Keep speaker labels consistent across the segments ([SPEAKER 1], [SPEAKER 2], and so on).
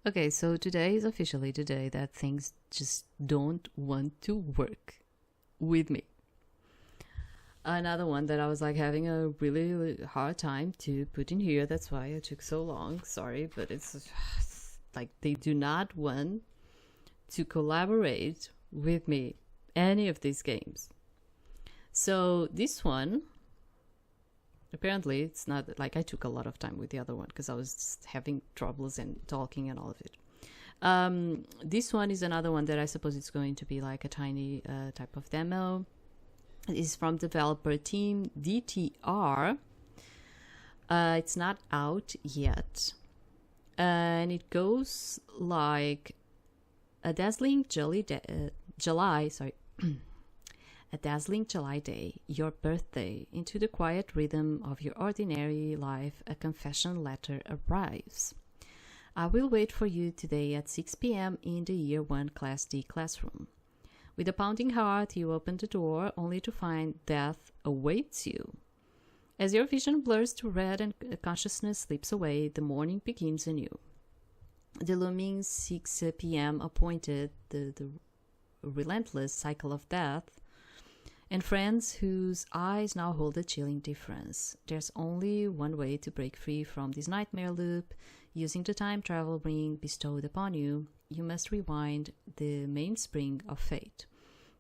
[SPEAKER 1] Okay, so today is officially the day that things just don't want to work with me. Another one that I was like having a really hard time to put in here. That's why it took so long. Sorry, but it's like they do not want to collaborate with me any of these games. So this one, apparently it's not like I took a lot of time with the other one because I was just having troubles and talking and all of it. This one is another one that I suppose it's going to be like a tiny type of demo. It is from developer team DTR. It's not out yet. And it goes like a dazzling July, sorry. A dazzling July day, your birthday, into the quiet rhythm of your ordinary life, a confession letter arrives. I will wait for you today at 6 p.m. in the Year 1 Class D classroom. With a pounding heart, you open the door only to find death awaits you. As your vision blurs to red and consciousness slips away, the morning begins anew. The looming 6 p.m. appointed the relentless cycle of death, and friends whose eyes now hold a chilling difference. There's only one way to break free from this nightmare loop. Using the time travel ring bestowed upon you, you must rewind the mainspring of fate.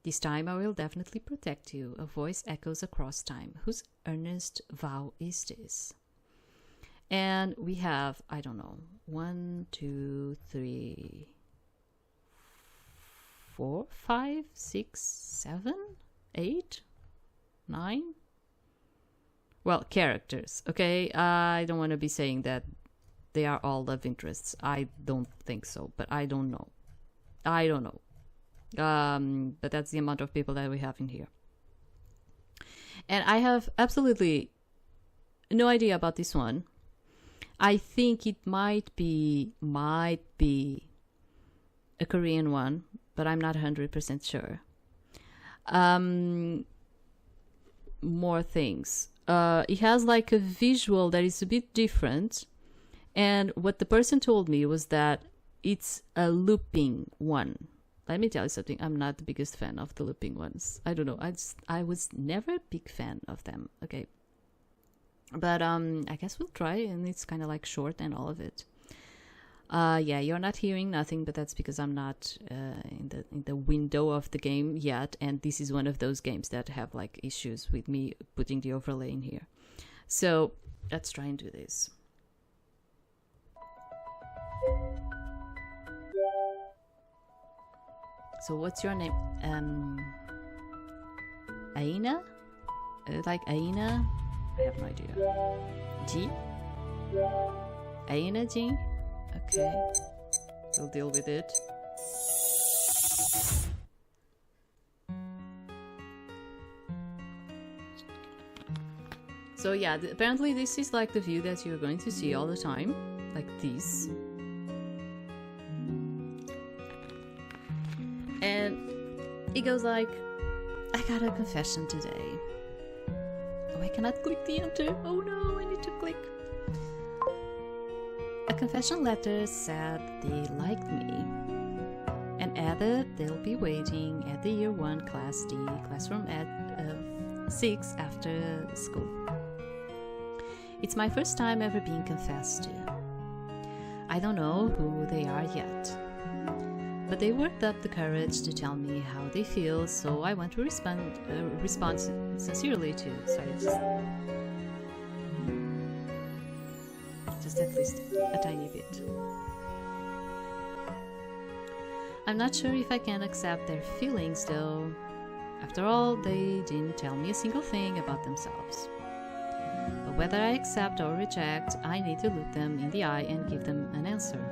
[SPEAKER 1] This time I will definitely protect you, a voice echoes across time. Whose earnest vow is this? And we have, I don't know, 1, 2, 3, 4, 5, 6, 7, 8, 9. Well, characters, okay? I don't want to be saying that they are all love interests. I don't think so, but I don't know. I don't know. But that's the amount of people that we have in here. And I have absolutely no idea about this one. I think it might be a Korean one, but I'm not 100% sure. More things. It has like a visual that is a bit different. And what the person told me was that it's a looping one. Let me tell you something. I'm not the biggest fan of the looping ones. I don't know. I was never a big fan of them. Okay. But I guess we'll try, and it's kind of like short and all of it. Yeah, you're not hearing nothing, but that's because I'm not in the window of the game yet, and this is one of those games that have like issues with me putting the overlay in here. So let's try and do this. So what's your name? Aina? Like Aina? I have no idea. G? Aina G? Okay. We'll deal with it. So yeah, apparently this is like the view that you're going to see all the time. Like this. And it goes like, I got a confession today. Oh, I cannot click the enter. Oh no, I need to click. A confession letter said they liked me and added they'll be waiting at the Year 1 Class D classroom at 6 after school. It's my first time ever being confessed to. I don't know who they are yet. But they worked up the courage to tell me how they feel, so I want to respond sincerely to. Sorry, just at least a tiny bit. I'm not sure if I can accept their feelings, though. After all, they didn't tell me a single thing about themselves. But whether I accept or reject, I need to look them in the eye and give them an answer.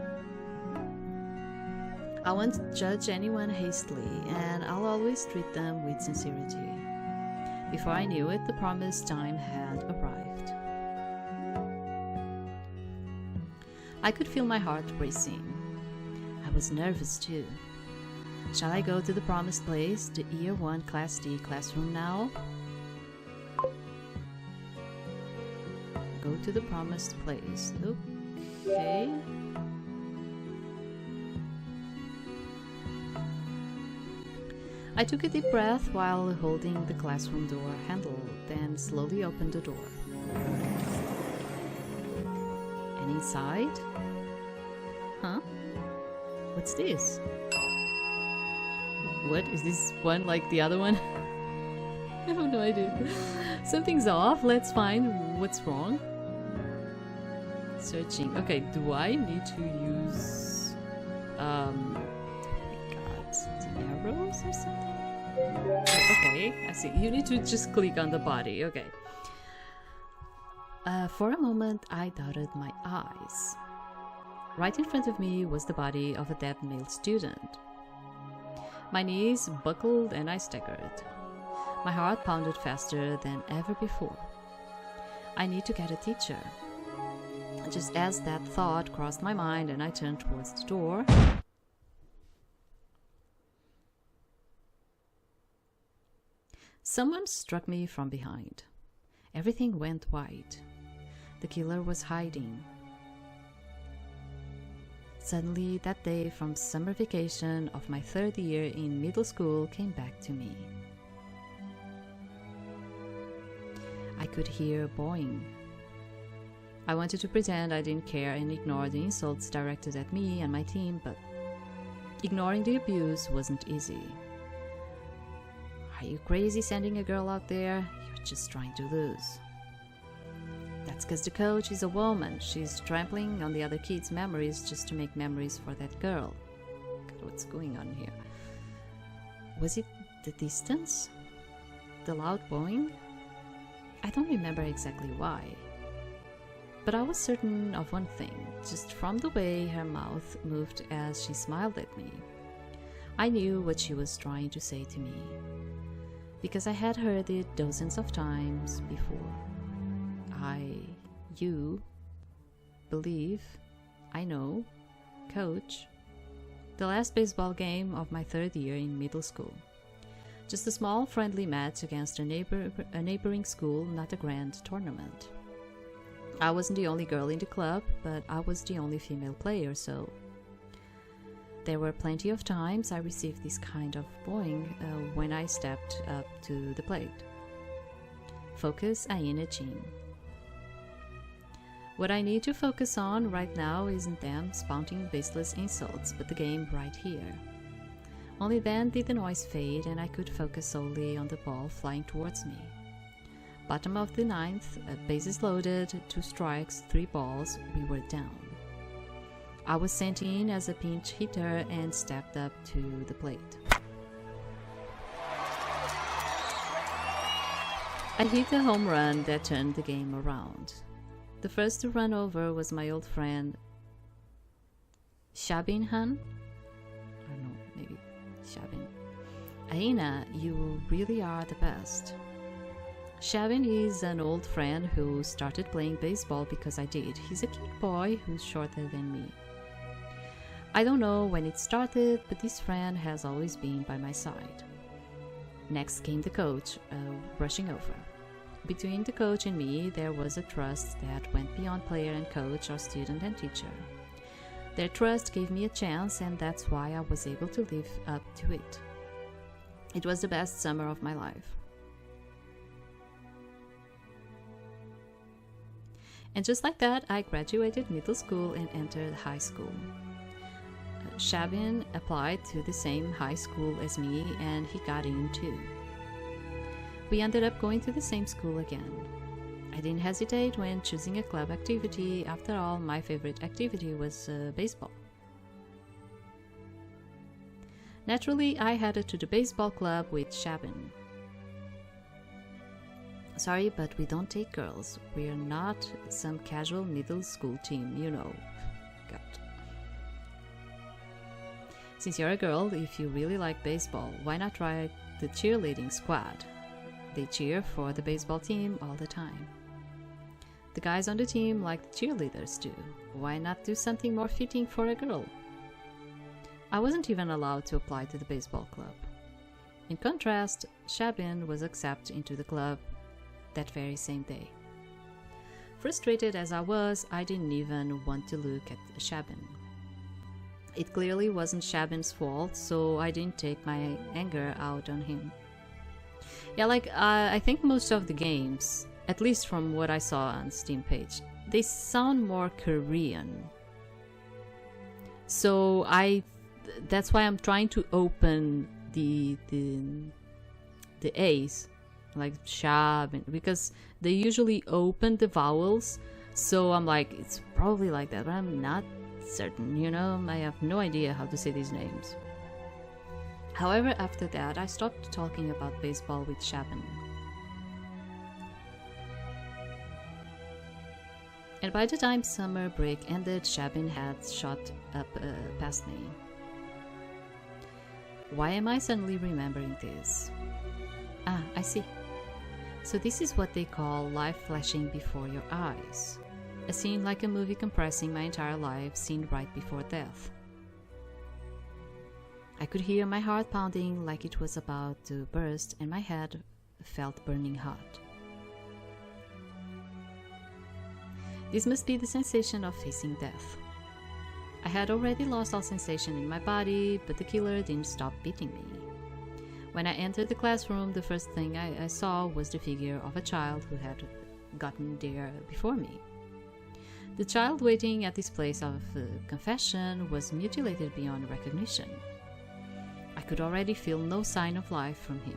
[SPEAKER 1] I won't judge anyone hastily, and I'll always treat them with sincerity. Before I knew it, the promised time had arrived. I could feel my heart racing. I was nervous too. Shall I go to the promised place, the Year 1 Class D classroom now? Go to the promised place. Okay. I took a deep breath while holding the classroom door handle, then slowly opened the door. And inside? Huh? What's this? What? Is this one like the other one? I have no idea. Something's off. Let's find what's wrong. Searching. Okay, do I need to use arrows or something? Okay, I see. You need to just click on the body. Okay. For a moment, I doubted my eyes. Right in front of me was the body of a dead male student. My knees buckled and I staggered. My heart pounded faster than ever before. I need to get a teacher. Just as that thought crossed my mind and I turned towards the door, someone struck me from behind. Everything went white. The killer was hiding. Suddenly, that day from summer vacation of my 3rd year in middle school came back to me. I could hear bawling. I wanted to pretend I didn't care and ignore the insults directed at me and my team, but ignoring the abuse wasn't easy. Are you crazy sending a girl out there? You're just trying to lose. That's because the coach is a woman. She's trampling on the other kids' memories just to make memories for that girl. God, what's going on here? Was it the distance? The loud bowing? I don't remember exactly why. But I was certain of one thing, just from the way her mouth moved as she smiled at me. I knew what she was trying to say to me, because I had heard it dozens of times before. You, believe, I know, coach. The last baseball game of my 3rd year in middle school. Just a small friendly match against a neighboring school, not a grand tournament. I wasn't the only girl in the club, but I was the only female player, so there were plenty of times I received this kind of bowing when I stepped up to the plate. Focus anew. What I need to focus on right now isn't them spouting baseless insults, but the game right here. Only then did the noise fade and I could focus solely on the ball flying towards me. Bottom of the 9th, bases loaded, 2 strikes, 3 balls, we were down. I was sent in as a pinch hitter and stepped up to the plate. I hit a home run that turned the game around. The first to run over was my old friend Shabin Han? I don't know, maybe Shabin. Aina, you really are the best. Shabin is an old friend who started playing baseball because I did. He's a cute boy who's shorter than me. I don't know when it started, but this friend has always been by my side. Next came the coach, rushing over. Between the coach and me, there was a trust that went beyond player and coach or student and teacher. Their trust gave me a chance, and that's why I was able to live up to it. It was the best summer of my life. And just like that, I graduated middle school and entered high school. Shabin applied to the same high school as me, and he got in too. We ended up going to the same school again. I didn't hesitate when choosing a club activity. After all, my favorite activity was baseball. Naturally, I headed to the baseball club with Shabin. Sorry, but we don't take girls. We're not some casual middle school team, you know. God. Since you're a girl, if you really like baseball, why not try the cheerleading squad? They cheer for the baseball team all the time. The guys on the team like the cheerleaders too. Why not do something more fitting for a girl? I wasn't even allowed to apply to the baseball club. In contrast, Shabin was accepted into the club that very same day. Frustrated as I was, I didn't even want to look at Shabin. It clearly wasn't Shabin's fault, so I didn't take my anger out on him. Yeah, I think most of the games, at least from what I saw on Steam page, they sound more Korean. So that's why I'm trying to open the A's, like Shab, because they usually open the vowels. So I'm like, it's probably like that, but I'm not certain, you know? I have no idea how to say these names. However, after that, I stopped talking about baseball with Shabin. And by the time summer break ended, Shabin had shot up past me. Why am I suddenly remembering this? Ah, I see. So this is what they call life flashing before your eyes. A scene like a movie compressing my entire life, seen right before death. I could hear my heart pounding like it was about to burst, and my head felt burning hot. This must be the sensation of facing death. I had already lost all sensation in my body, but the killer didn't stop beating me. When I entered the classroom, the first thing I saw was the figure of a child who had gotten there before me. The child waiting at this place of confession was mutilated beyond recognition. I could already feel no sign of life from him.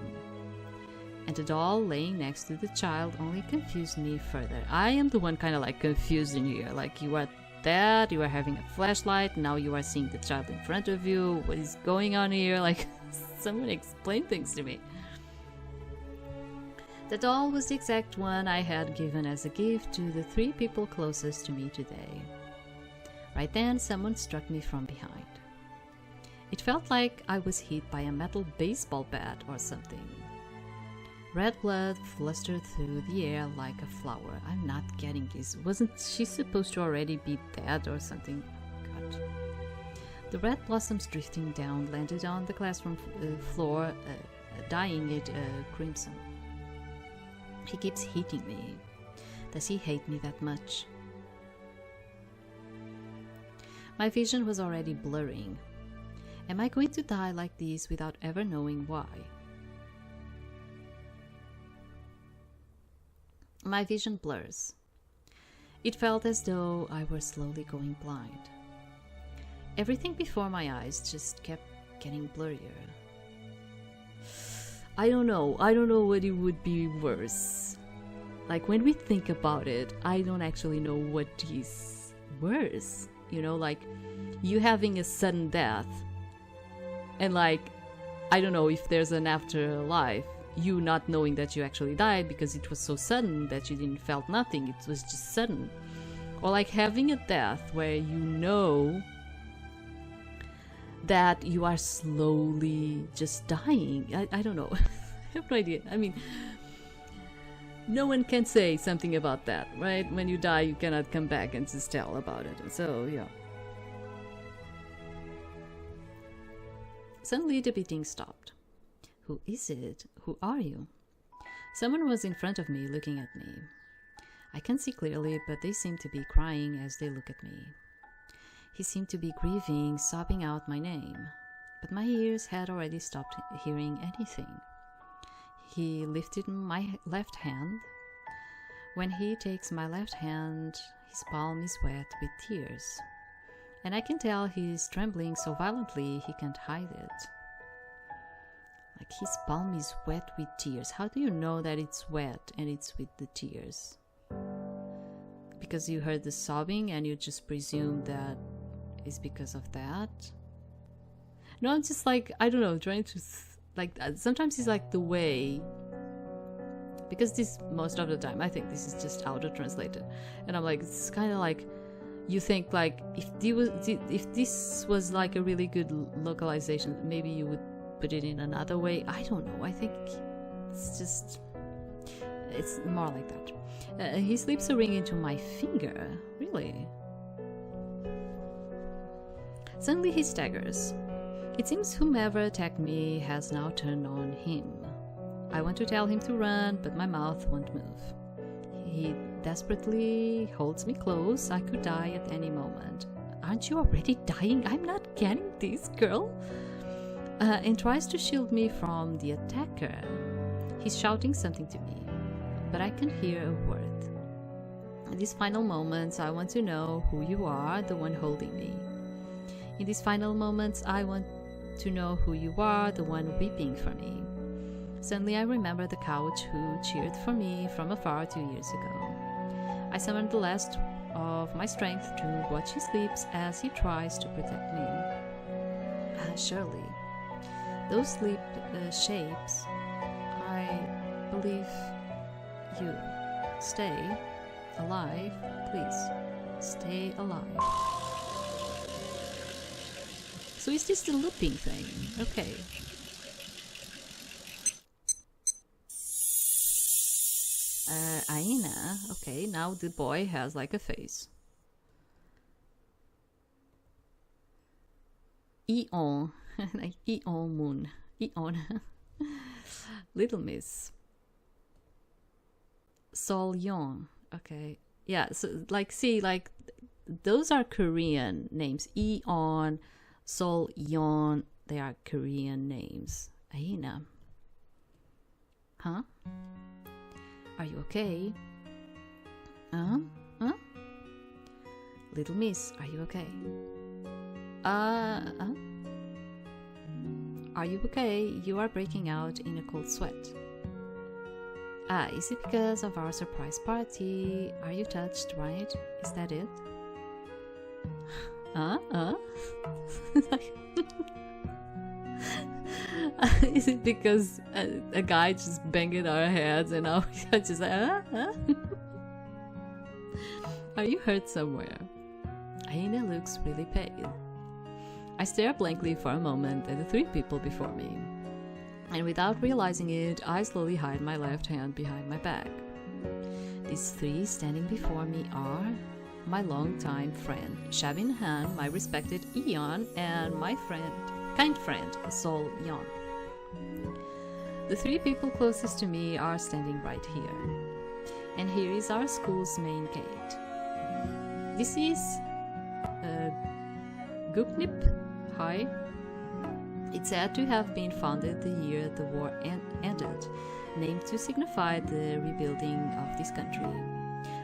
[SPEAKER 1] And the doll laying next to the child only confused me further. I am the one kind of like confused in here. Like, you are that, you are having a flashlight, now you are seeing the child in front of you. What is going on here? Like, someone explain things to me. The doll was the exact one I had given as a gift to the 3 people closest to me today. Right then, someone struck me from behind. It felt like I was hit by a metal baseball bat or something. Red blood flustered through the air like a flower. I'm not getting this. Wasn't she supposed to already be dead or something? God. The red blossoms drifting down landed on the classroom floor, dyeing it crimson. He keeps hitting me. Does he hate me that much? My vision was already blurring. Am I going to die like this without ever knowing why? My vision blurs. It felt as though I were slowly going blind. Everything before my eyes just kept getting blurrier. I don't know what it would be worse. Like, when we think about it, I don't actually know what is worse. You know, like, you having a sudden death, and like, I don't know if there's an afterlife, you not knowing that you actually died because it was so sudden that you didn't felt nothing, it was just sudden. Or like having a death where you know that you are slowly just dying. I don't know. I have no idea. I mean, no one can say something about that, right? When you die, you cannot come back and just tell about it. So, yeah. Suddenly the beating stopped. Who is it? Who are you? Someone was in front of me looking at me. I can't see clearly, but they seem to be crying as they look at me. He seemed to be grieving, sobbing out my name, but my ears had already stopped hearing anything. He lifted my left hand. When he takes my left hand, his palm is wet with tears, and I can tell he's trembling so violently he can't hide it. Like, his palm is wet with tears. How do you know that it's wet and it's with the tears? Because you heard the sobbing and you just presume that it's because of that? No, I'm just like, I don't know, trying to, sometimes it's like the way, because this, most of the time, I think this is just auto-translated. And I'm like, it's kind of like, you think like, if this was like a really good localization, maybe you would put it in another way. I don't know. I think it's more like that. He slips a ring into my finger. Really? Suddenly he staggers. It seems whomever attacked me has now turned on him. I want to tell him to run, but my mouth won't move. He desperately holds me close. I could die at any moment. Aren't you already dying? I'm not getting this, girl. And tries to shield me from the attacker. He's shouting something to me, but I can't hear a word. In these final moments, I want to know who you are, the one holding me. In these final moments, I want to know who you are, the one weeping for me. Suddenly, I remember the couch who cheered for me from afar 2 years ago. I summoned the last of my strength to watch he sleeps as he tries to protect me. Surely, those sleep shapes, I believe you. Stay alive, please. Stay alive. So is this the looping thing? Okay. Aina. Okay, now the boy has like a face. Eon. Like Eon Moon. Eon. Little Miss. Sol Yeon. Okay. Yeah, so like see, like those are Korean names. Eon, Sol Yeon, they are Korean names. Aina. Huh? Are you okay? Huh? Little Miss, are you okay? Are you okay? You are breaking out in a cold sweat. Is it because of our surprise party? Are you touched, right? Is that it? Is it because a guy just banged our heads and now we're just like, Are you hurt somewhere? Aina looks really pale. I stare blankly for a moment at the three people before me, and without realizing it, I slowly hide my left hand behind my back. These three standing before me are my longtime friend, Shabin Han, my respected Eon, and my kind friend, Sol Yeon. The three people closest to me are standing right here. And here is our school's main gate. This is Guknip High. It's said to have been founded the year the war ended, named to signify the rebuilding of this country.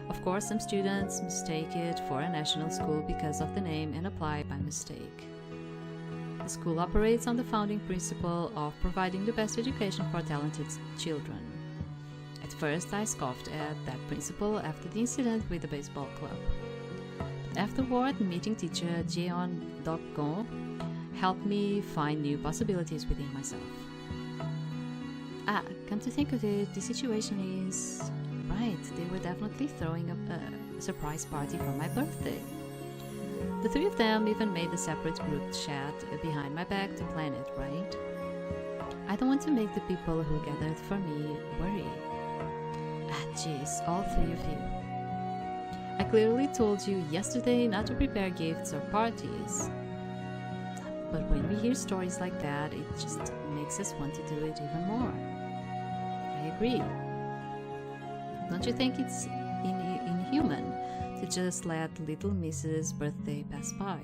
[SPEAKER 1] Of course, some students mistake it for a national school because of the name and apply by mistake. The school operates on the founding principle of providing the best education for talented children. At first, I scoffed at that principle after the incident with the baseball club. But afterward, meeting teacher Jeon Dok-gon helped me find new possibilities within myself. Come to think of it, the situation is right. They were definitely throwing up a surprise party for my birthday. The three of them even made a separate group chat behind my back to plan it, right? I don't want to make the people who gathered for me worry. Jeez, all three of you. I clearly told you yesterday not to prepare gifts or parties. But when we hear stories like that, it just makes us want to do it even more. I agree. Don't you think it's inhuman to just let little Miss's birthday pass by?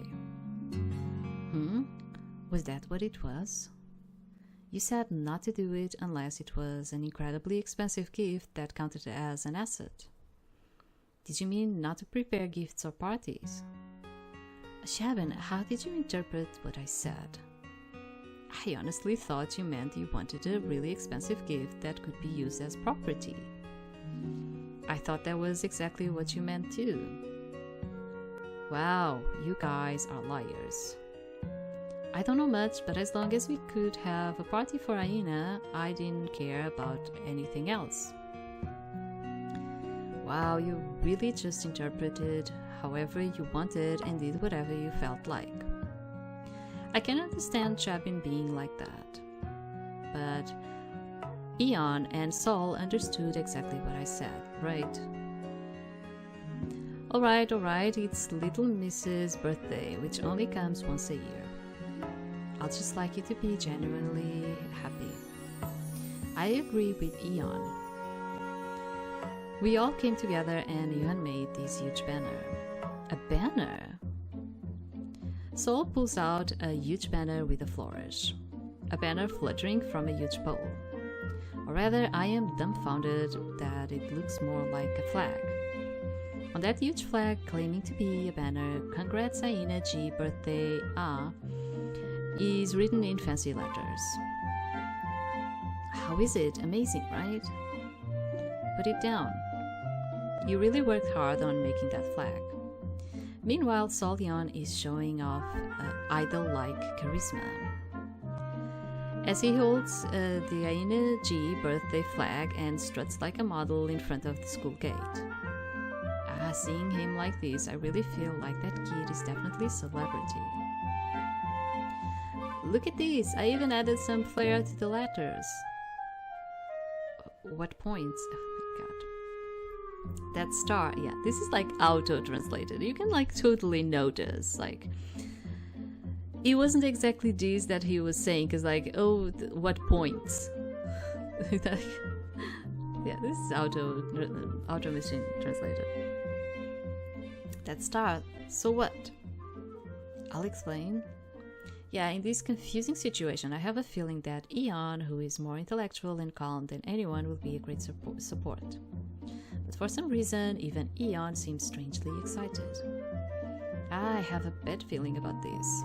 [SPEAKER 1] Was that what it was? You said not to do it unless it was an incredibly expensive gift that counted as an asset. Did you mean not to prepare gifts or parties? Shabin, how did you interpret what I said? I honestly thought you meant you wanted a really expensive gift that could be used as property. I thought that was exactly what you meant too. Wow, you guys are liars. I don't know much, but as long as we could have a party for Aina, I didn't care about anything else. Wow, you really just interpreted however you wanted and did whatever you felt like. I can understand Chabin being like that, but Eon and Sol understood exactly what I said, right? Alright, it's little Miss's birthday, which only comes once a year. I'll just like you to be genuinely happy. I agree with Eon. We all came together and Eon made this huge banner. A banner? Sol pulls out a huge banner with a flourish, a banner fluttering from a huge pole. Or rather, I am dumbfounded that it looks more like a flag. On that huge flag, claiming to be a banner, "Congrats Aina G, birthday A," is written in fancy letters. How is it? Amazing, right? Put it down. You really worked hard on making that flag. Meanwhile, Sol Yon is showing off idol-like charisma. As he holds the Aina G birthday flag and struts like a model in front of the school gate. Seeing him like this, I really feel like that kid is definitely a celebrity. Look at this! I even added some flair to the letters. What points? Oh my god. That star, yeah, this is like auto-translated. You can like totally notice, like, it wasn't exactly this that he was saying, because like, oh, what points? Yeah, this is auto machine translated. That star, so what? I'll explain. Yeah, in this confusing situation, I have a feeling that Eon, who is more intellectual and calm than anyone, will be a great support. But for some reason, even Eon seems strangely excited. I have a bad feeling about this.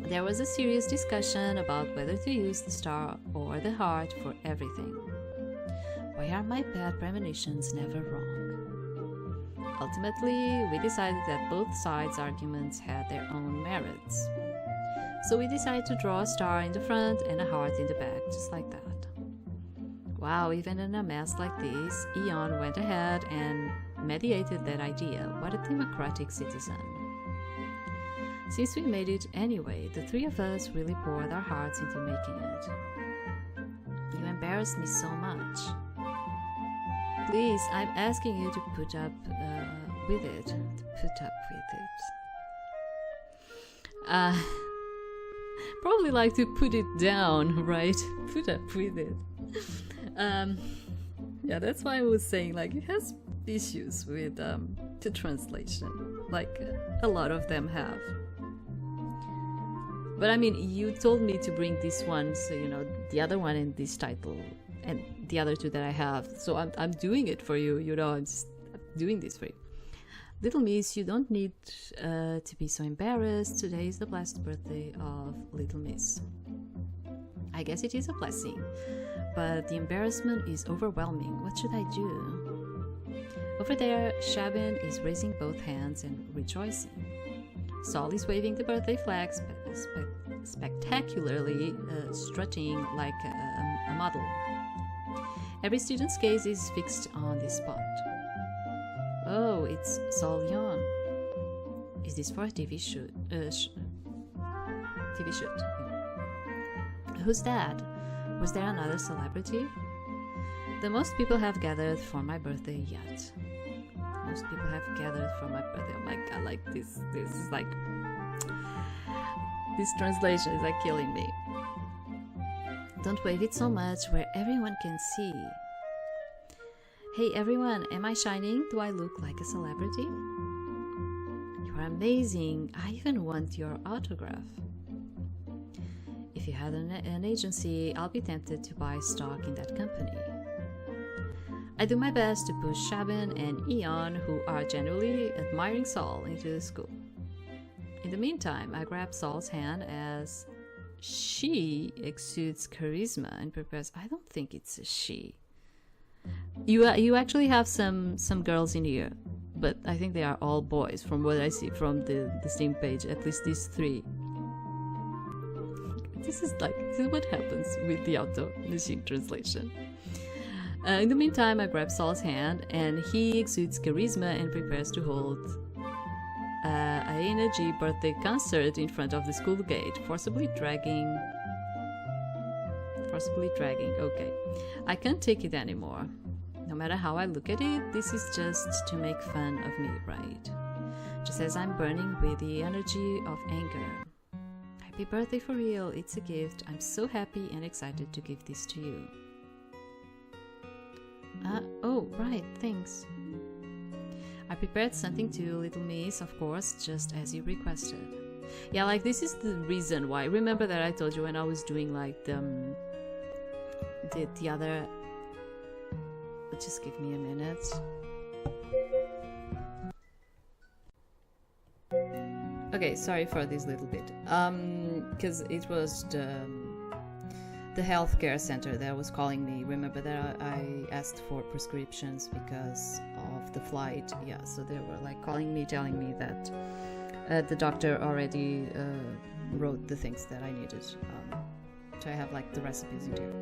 [SPEAKER 1] There was a serious discussion about whether to use the star or the heart for everything. Why are my bad premonitions never wrong? Ultimately, we decided that both sides' arguments had their own merits. So we decided to draw a star in the front and a heart in the back, just like that. Wow, even in a mess like this, Eon went ahead and mediated that idea. What a democratic citizen. Since we made it anyway, the three of us really poured our hearts into making it. You embarrassed me so much. Please, I'm asking you to put up with it. Probably like to put it down, right? Put up with it. Yeah, that's why I was saying, like, it has issues with the translation. Like, a lot of them have. But I mean, you told me to bring this one, so you know, the other one in this title, and the other two that I have. So I'm doing it for you, you know, I'm just doing this for you. Little Miss, you don't need to be so embarrassed. Today is the blessed birthday of Little Miss. I guess it is a blessing, but the embarrassment is overwhelming. What should I do? Over there, Shabin is raising both hands and rejoicing. Sol is waving the birthday flag spectacularly, strutting like a model. Every student's gaze is fixed on this spot. Oh, it's Sol Yon. Is this for a TV shoot? TV shoot. Who's that? Was there another celebrity? The most people have gathered for my birthday yet. Most people have gathered for my birthday. Oh my god, like this is like, this translation is like killing me. Don't wave it so much where everyone can see. Hey everyone, am I shining? Do I look like a celebrity? You are amazing. I even want your autograph. If you had an agency, I'll be tempted to buy stock in that company. I do my best to push Shabin and Eon, who are genuinely admiring Sol, into the school. In the meantime, I grab Sol's hand as she exudes charisma and prepares. I don't think it's a she. You actually have some girls in here, but I think they are all boys from what I see from the Steam page, at least these three. This is what happens with the auto machine translation. In the meantime, I grab Sol's hand and he exudes charisma and prepares to hold a energy birthday concert in front of the school gate, forcibly dragging. Okay, I can't take it anymore. No matter how I look at it, this is just to make fun of me, right? Just as I'm burning with the energy of anger. Happy birthday for real, it's a gift. I'm so happy and excited to give this to you. Oh, right, thanks. I prepared something to Little Miss, of course, just as you requested. Yeah, like this is the reason why. Remember that I told you when I was doing like the other. Just give me a minute. Okay, sorry for this little bit. Because it was the healthcare center that was calling me. Remember that I asked for prescriptions because of the flight. Yeah, so they were like calling me, telling me that the doctor already wrote the things that I needed. So I have like the recipes in here.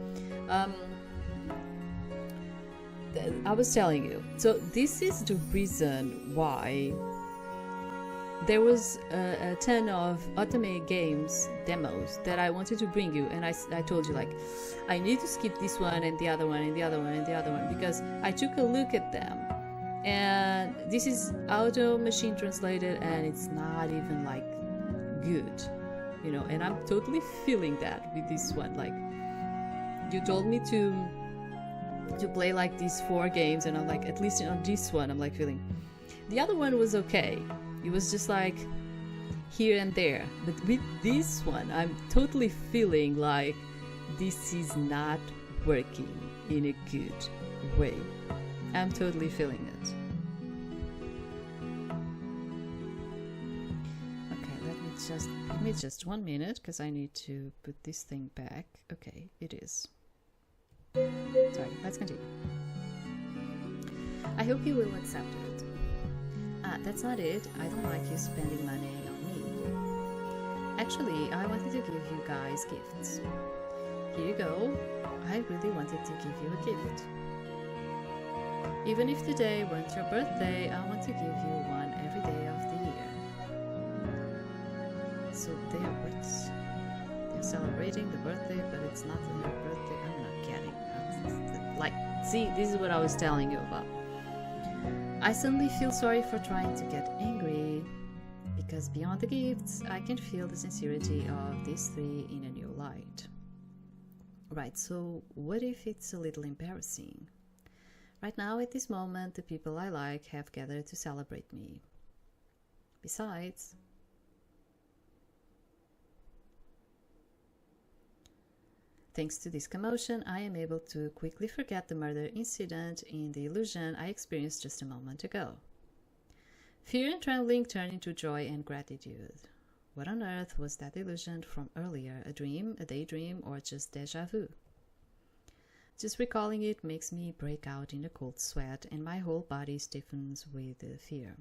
[SPEAKER 1] I was telling you. So this is the reason why there was a ton of Otome games demos that I wanted to bring you, and I told you like I need to skip this one and the other one and the other one and the other one because I took a look at them, and this is auto machine translated and it's not even like good, you know, and I'm totally feeling that with this one. Like you told me to play like these 4 games, and I'm like, at least on this one I'm like feeling. The other one was okay. It was just like here and there. But with this one, I'm totally feeling like this is not working in a good way. I'm totally feeling it. Okay, give me just 1 minute because I need to put this thing back. Okay, it is. Sorry, let's continue. I hope you will accept it. That's not it. I don't like you spending money on me. Actually, I wanted to give you guys gifts. Here you go. I really wanted to give you a gift. Even if today wasn't your birthday, I want to give you one every day of the year. So they're celebrating the birthday, but it's not their birthday. I'm not getting it. Like, see, this is what I was telling you about. I suddenly feel sorry for trying to get angry, because beyond the gifts, I can feel the sincerity of these 3 in a new light. Right, so what if it's a little embarrassing? Right now, at this moment, the people I like have gathered to celebrate me. Besides, thanks to this commotion, I am able to quickly forget the murder incident in the illusion I experienced just a moment ago. Fear and trembling turn into joy and gratitude. What on earth was that illusion from earlier? A dream, a daydream, or just déjà vu? Just recalling it makes me break out in a cold sweat, and my whole body stiffens with fear.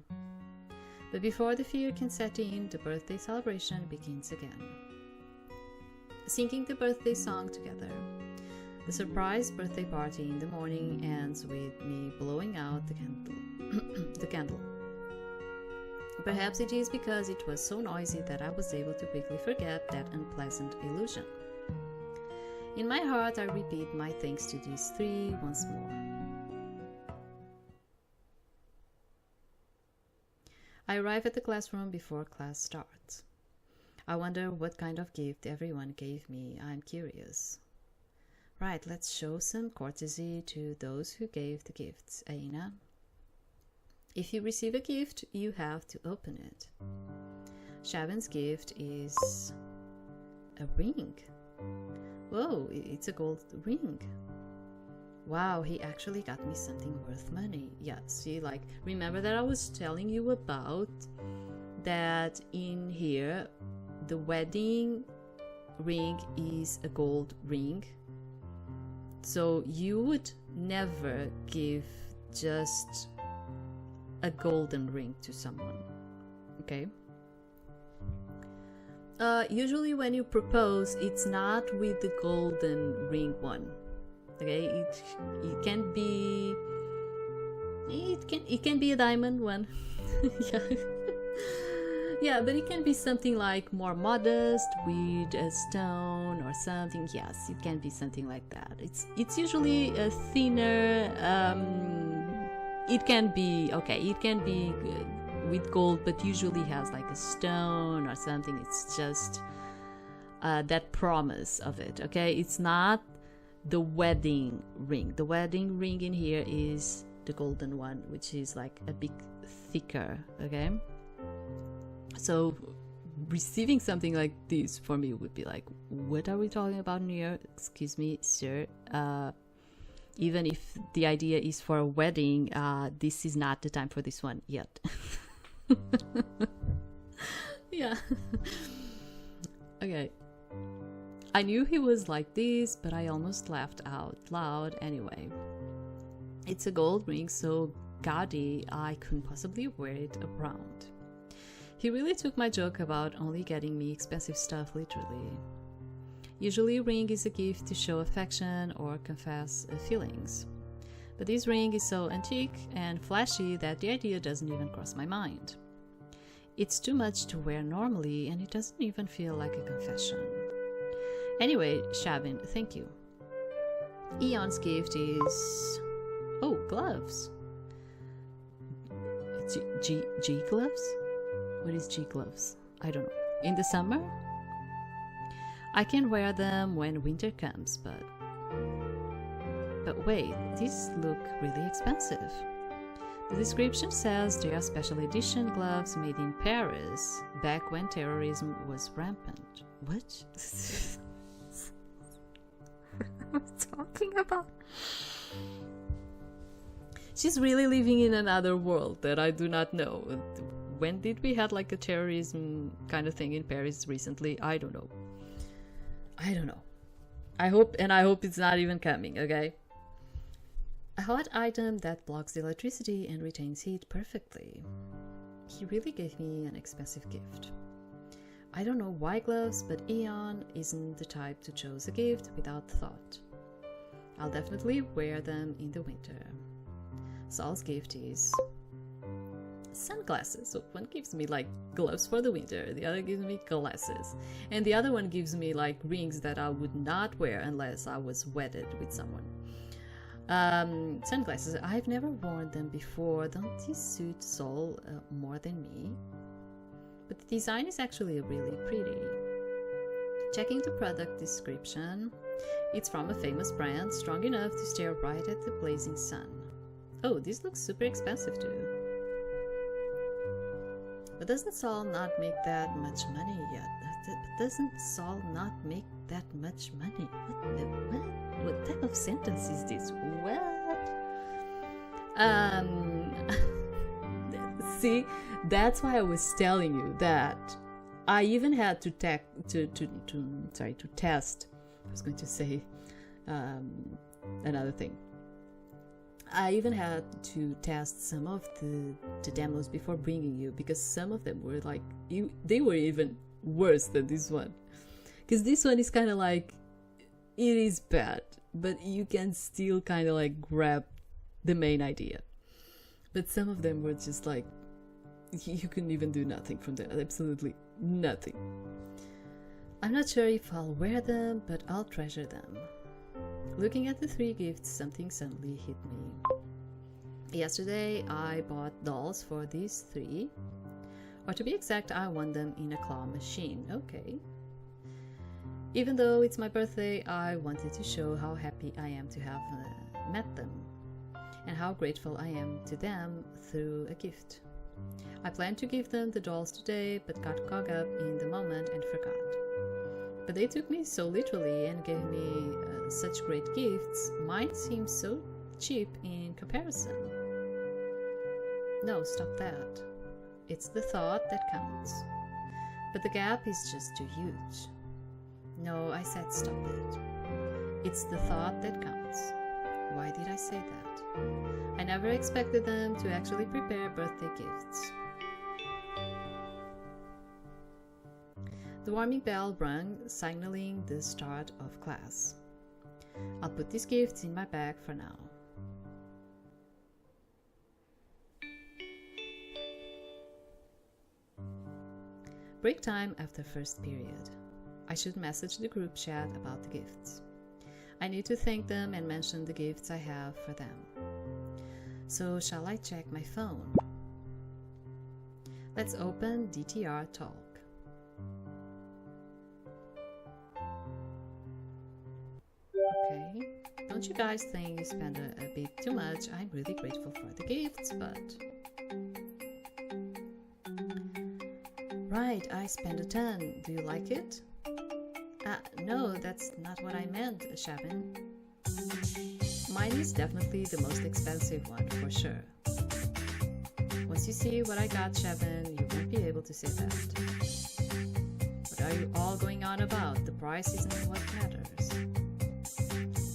[SPEAKER 1] But before the fear can set in, the birthday celebration begins again. Singing the birthday song together. The surprise birthday party in the morning ends with me blowing out the candle. Perhaps it is because it was so noisy that I was able to quickly forget that unpleasant illusion. In my heart, I repeat my thanks to these 3 once more. I arrive at the classroom before class starts. I wonder what kind of gift everyone gave me. I'm curious. Right, let's show some courtesy to those who gave the gifts. Aina. If you receive a gift, you have to open it. Shaban's gift is a ring. Whoa, it's a gold ring. Wow, he actually got me something worth money. Yeah, see, like, remember that I was telling you about that in here, the wedding ring is a gold ring. So you would never give just a golden ring to someone, okay? Usually when you propose, it's not with the golden ring one, okay? It can be a diamond one. Yeah. Yeah, but it can be something like more modest with a stone or something. Yes, it can be something like that. It's usually a thinner. It can be okay. It can be with gold, but usually has like a stone or something. It's just that promise of it. Okay, it's not the wedding ring. The wedding ring in here is the golden one, which is like a bit thicker. Okay. So receiving something like this for me would be like, what are we talking about here? Excuse me, sir. Even if the idea is for a wedding, this is not the time for this one yet. Yeah. Okay. I knew he was like this, but I almost laughed out loud anyway. It's a gold ring so gaudy I couldn't possibly wear it around. He really took my joke about only getting me expensive stuff literally. Usually a ring is a gift to show affection or confess feelings. But this ring is so antique and flashy that the idea doesn't even cross my mind. It's too much to wear normally and it doesn't even feel like a confession. Anyway, Shavin, thank you. Eon's gift is... oh, gloves. G gloves? What is G gloves? I don't know. In the summer? I can wear them when winter comes, but wait, these look really expensive. The description says they are special edition gloves made in Paris, back when terrorism was rampant. What? What am I talking about? She's really living in another world that I do not know. When did we had like a terrorism kind of thing in Paris recently? I don't know. I hope it's not even coming, okay? A hot item that blocks the electricity and retains heat perfectly. He really gave me an expensive gift. I don't know why gloves, but Eon isn't the type to choose a gift without thought. I'll definitely wear them in the winter. Saul's gift is sunglasses. So one gives me like gloves for the winter, the other gives me glasses, and the other one gives me like rings that I would not wear unless I was wedded with someone. Sunglasses, I've never worn them before. Don't these suit Saul more than me? But the design is actually really pretty. Checking the product description, it's from a famous brand, strong enough to stare right at the blazing sun. Oh, this looks super expensive too. But doesn't Saul not make that much money yet? Doesn't Saul not make that much money? What type of sentence is this? What? See, that's why I was telling you that I even had to test. I was going to say another thing. I even had to test some of the demos before bringing you, because some of them were like, they were even worse than this one. Because this one is kind of like, it is bad, but you can still kind of like grab the main idea. But some of them were just like, you couldn't even do nothing from them, absolutely nothing. I'm not sure if I'll wear them, but I'll treasure them. Looking at the 3 gifts, something suddenly hit me. Yesterday, I bought dolls for these 3. Or to be exact, I won them in a claw machine. Okay. Even though it's my birthday, I wanted to show how happy I am to have met them, and how grateful I am to them through a gift. I planned to give them the dolls today, but got caught up in the moment and forgot. But they took me so literally and gave me such great gifts. Mine seems so cheap in comparison. No, stop that. It's the thought that counts. But the gap is just too huge. No, I said stop it. It's the thought that counts. Why did I say that? I never expected them to actually prepare birthday gifts. The warming bell rang, signaling the start of class. I'll put these gifts in my bag for now. Break time after first period. I should message the group chat about the gifts. I need to thank them and mention the gifts I have for them. So shall I check my phone? Let's open DTR Talk. Okay. Don't you guys think you spend a bit too much? I'm really grateful for the gifts, but... right, I spent a ton. Do you like it? No, that's not what I meant, Shabin. Mine is definitely the most expensive one, for sure. Once you see what I got, Shabin, you won't be able to say that. What are you all going on about? The price isn't what matters.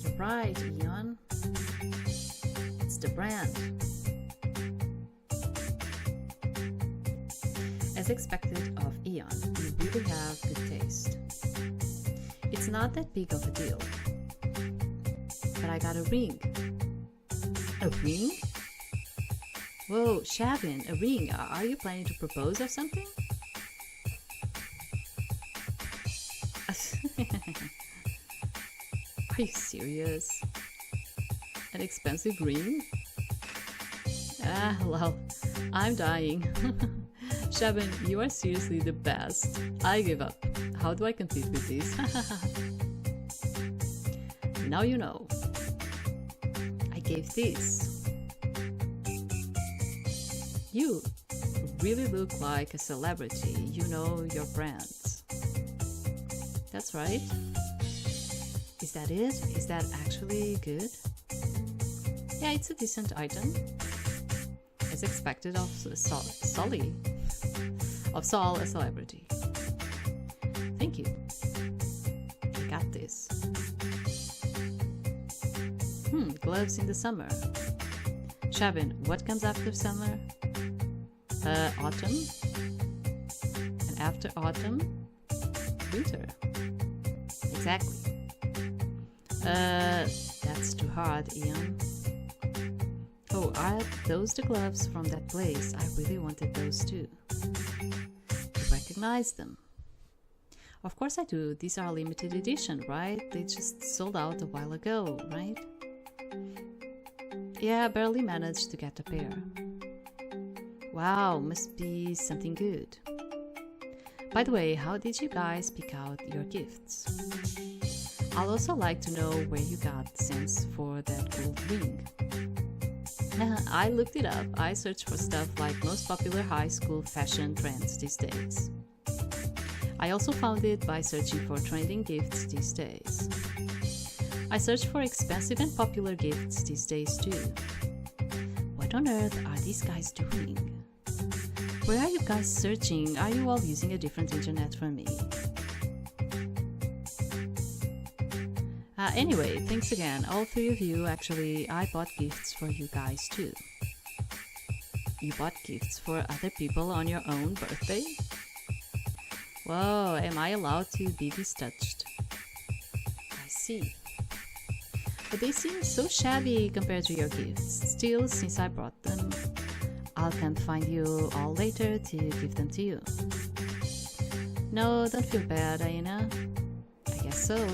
[SPEAKER 1] You're right, Eon. It's the brand. As expected of Eon, you really have good taste. It's not that big of a deal. But I got a ring. A ring? Whoa, Shabin, a ring. Are you planning to propose or something? Are you serious? An expensive ring? Well, I'm dying. Shabin, you are seriously the best. I give up. How do I compete with this? Now you know. I gave this. You really look like a celebrity. You know your brands. That's right. Is that it? Is that actually good? Yeah, it's a decent item. As expected of Sol, a celebrity. Thank you. I got this. Gloves in the summer. Shabin, what comes after summer? Autumn. And after autumn, winter. Exactly. That's too hard, Eon. Oh, are those the gloves from that place? I really wanted those too. You recognize them? Of course I do. These are limited edition, right? They just sold out a while ago, right? Yeah, barely managed to get a pair. Wow, must be something good. By the way, how did you guys pick out your gifts? I'd also like to know where you got the sense for that gold ring. I looked it up. I searched for stuff like most popular high school fashion trends these days. I also found it by searching for trending gifts these days. I searched for expensive and popular gifts these days too. What on earth are these guys doing? Where are you guys searching? Are you all using a different internet from me? Anyway, thanks again. All three of you, actually, I bought gifts for you guys too. You bought gifts for other people on your own birthday? Whoa, am I allowed to be this touched? I see. But they seem so shabby compared to your gifts. Still, since I brought them, I'll come find you all later to give them to you. No, don't feel bad, Aina. I guess so.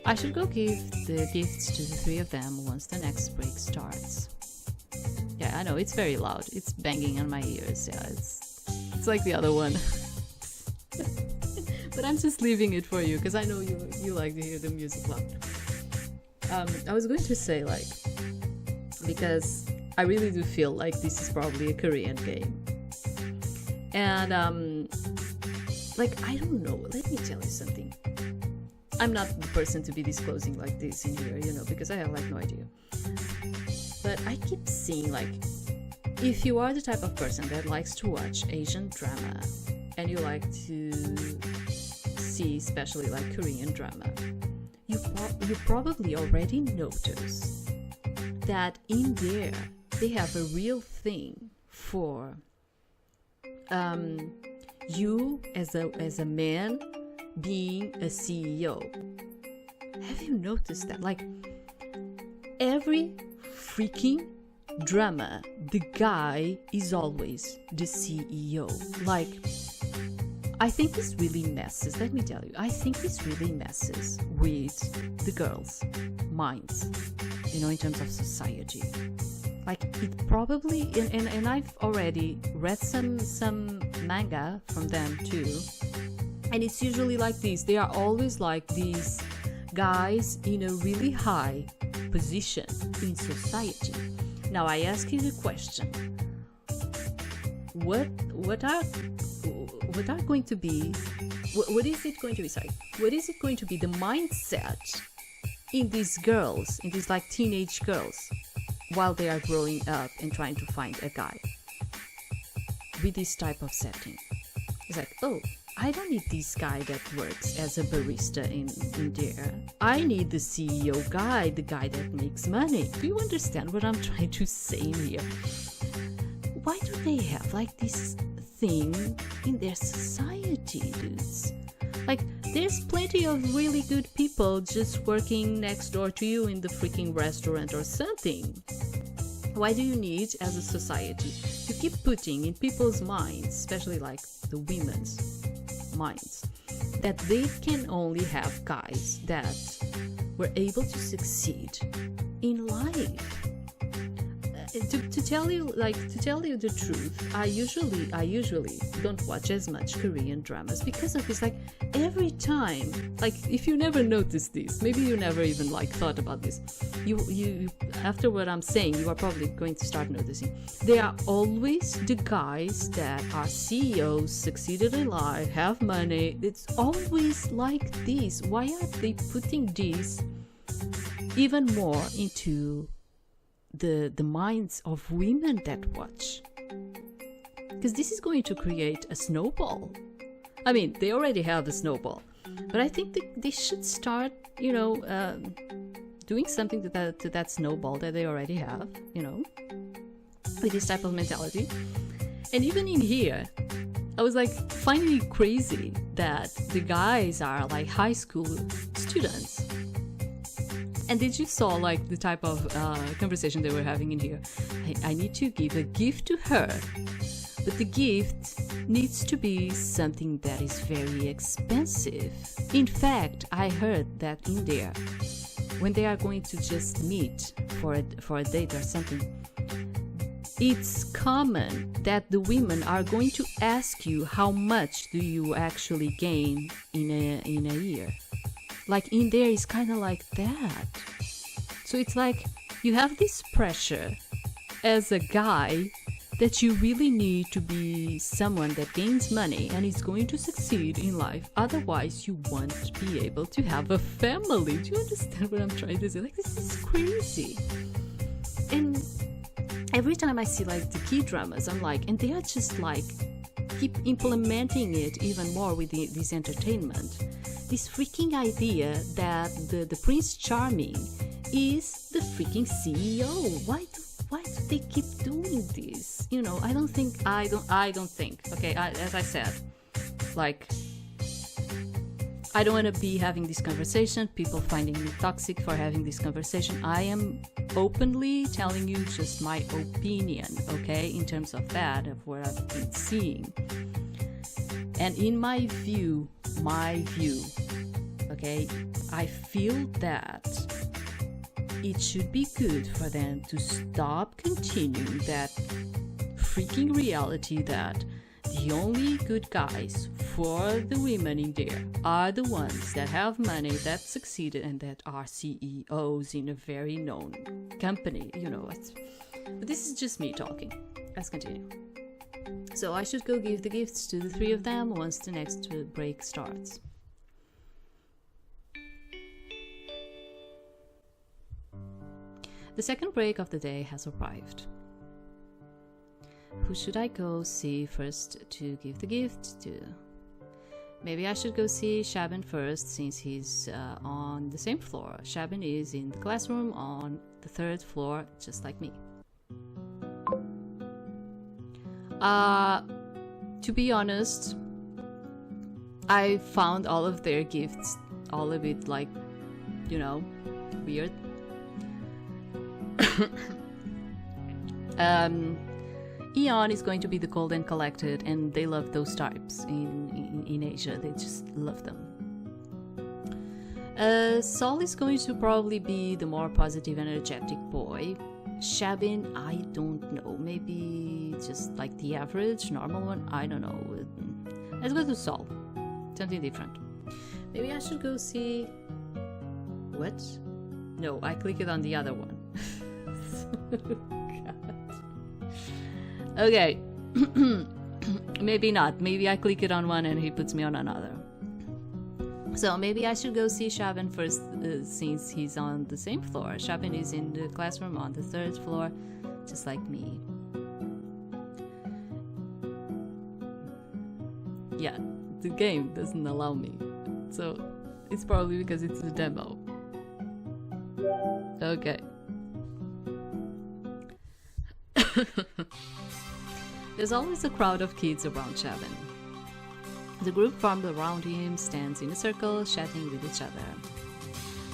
[SPEAKER 1] I should go give the gifts to the three of them once the next break starts. Yeah, I know, it's very loud. It's banging on my ears. Yeah, it's like the other one. But I'm just leaving it for you because I know you like to hear the music loud. I was going to say, like, because I really do feel like this is probably a Korean game. And, like, I don't know. Let me tell you something. I'm not the person to be disclosing like this in here, you know, because I have like no idea. But I keep seeing, like, if you are the type of person that likes to watch Asian drama and you like to see especially like Korean drama, you probably already noticed that in there they have a real thing for you as a man being a CEO. Have you noticed that? Like, every freaking drama, the guy is always the CEO. Like, I think this really messes, let me tell you, I think this really messes with the girls' minds, you know, in terms of society. Like, it probably, and I've already read some manga from them too. And it's usually like this. They are always like these guys in a really high position in society. Now I ask you the question. what are going to be, what is it going to be, sorry, what is it going to be the mindset in these girls, in these like teenage girls, while they are growing up and trying to find a guy with this type of setting? It's like, oh, I don't need this guy that works as a barista in there. I need the CEO guy, the guy that makes money. Do you understand what I'm trying to say here? Why do they have like this thing in their society, dudes? Like, there's plenty of really good people just working next door to you in the freaking restaurant or something. Why do you need, as a society, to keep putting in people's minds, especially like the women's minds, that they can only have guys that were able to succeed in life? To tell you the truth, I usually don't watch as much Korean dramas because of this. Like, every time, like, if you never noticed this, maybe you never even like thought about this, you after what I'm saying, you are probably going to start noticing. They are always the guys that are CEOs, succeeded in life, have money. It's always like this. Why are they putting this even more into the minds of women that watch? Because this is going to create a snowball. I mean, they already have a snowball, but I think they should start, doing something to that snowball that they already have, with this type of mentality. And even in here, I was like finding it crazy that the guys are like high school students. And did you saw like the type of conversation they were having in here? I need to give a gift to her, but the gift needs to be something that is very expensive. In fact, I heard that in there, when they are going to just meet for a date or something, it's common that the women are going to ask you how much do you actually gain in a year. Like, in there is kind of like that. So it's like you have this pressure as a guy that you really need to be someone that gains money and is going to succeed in life. Otherwise, you won't be able to have a family. Do you understand what I'm trying to say? Like, this is crazy. And every time I see like the key dramas, I'm like, and they are just like keep implementing it even more with this entertainment. This freaking idea that the Prince Charming is the freaking CEO. Why do they keep doing this? I don't think. Okay, as I said, like, I don't want to be having this conversation. People finding me toxic for having this conversation. I am openly telling you just my opinion, okay, in terms of that, of what I've been seeing. And in my view, okay, I feel that it should be good for them to stop continuing that freaking reality that the only good guys for the women in there are the ones that have money, that succeeded, and that are CEOs in a very known company. But this is just me talking. Let's continue. So I should go give the gifts to the three of them once the next break starts. The second break of the day has arrived. Who should I go see first to give the gift to? Maybe I should go see Shaban first, since he's on the same floor. Shaban is in the classroom on the third floor, just like me. To be honest, I found all of their gifts, all of it like, weird. Eon is going to be the cold and collected, and they love those types in Asia. They just love them. Sol is going to probably be the more positive, energetic boy. Shabin, I don't know. Maybe just like the average, normal one. I don't know. Let's go to Sol. Something different. Maybe I should go see... What? No, I clicked on the other one. God. Okay. Maybe not. Maybe I click it on one and he puts me on another. So maybe I should go see Shabin first, since he's on the same floor. Shabin is in the classroom on the 3rd floor, just like me. Yeah, the game doesn't allow me. So it's probably because it's a demo. Okay. There's always a crowd of kids around Shabin. The group formed around him stands in a circle, chatting with each other.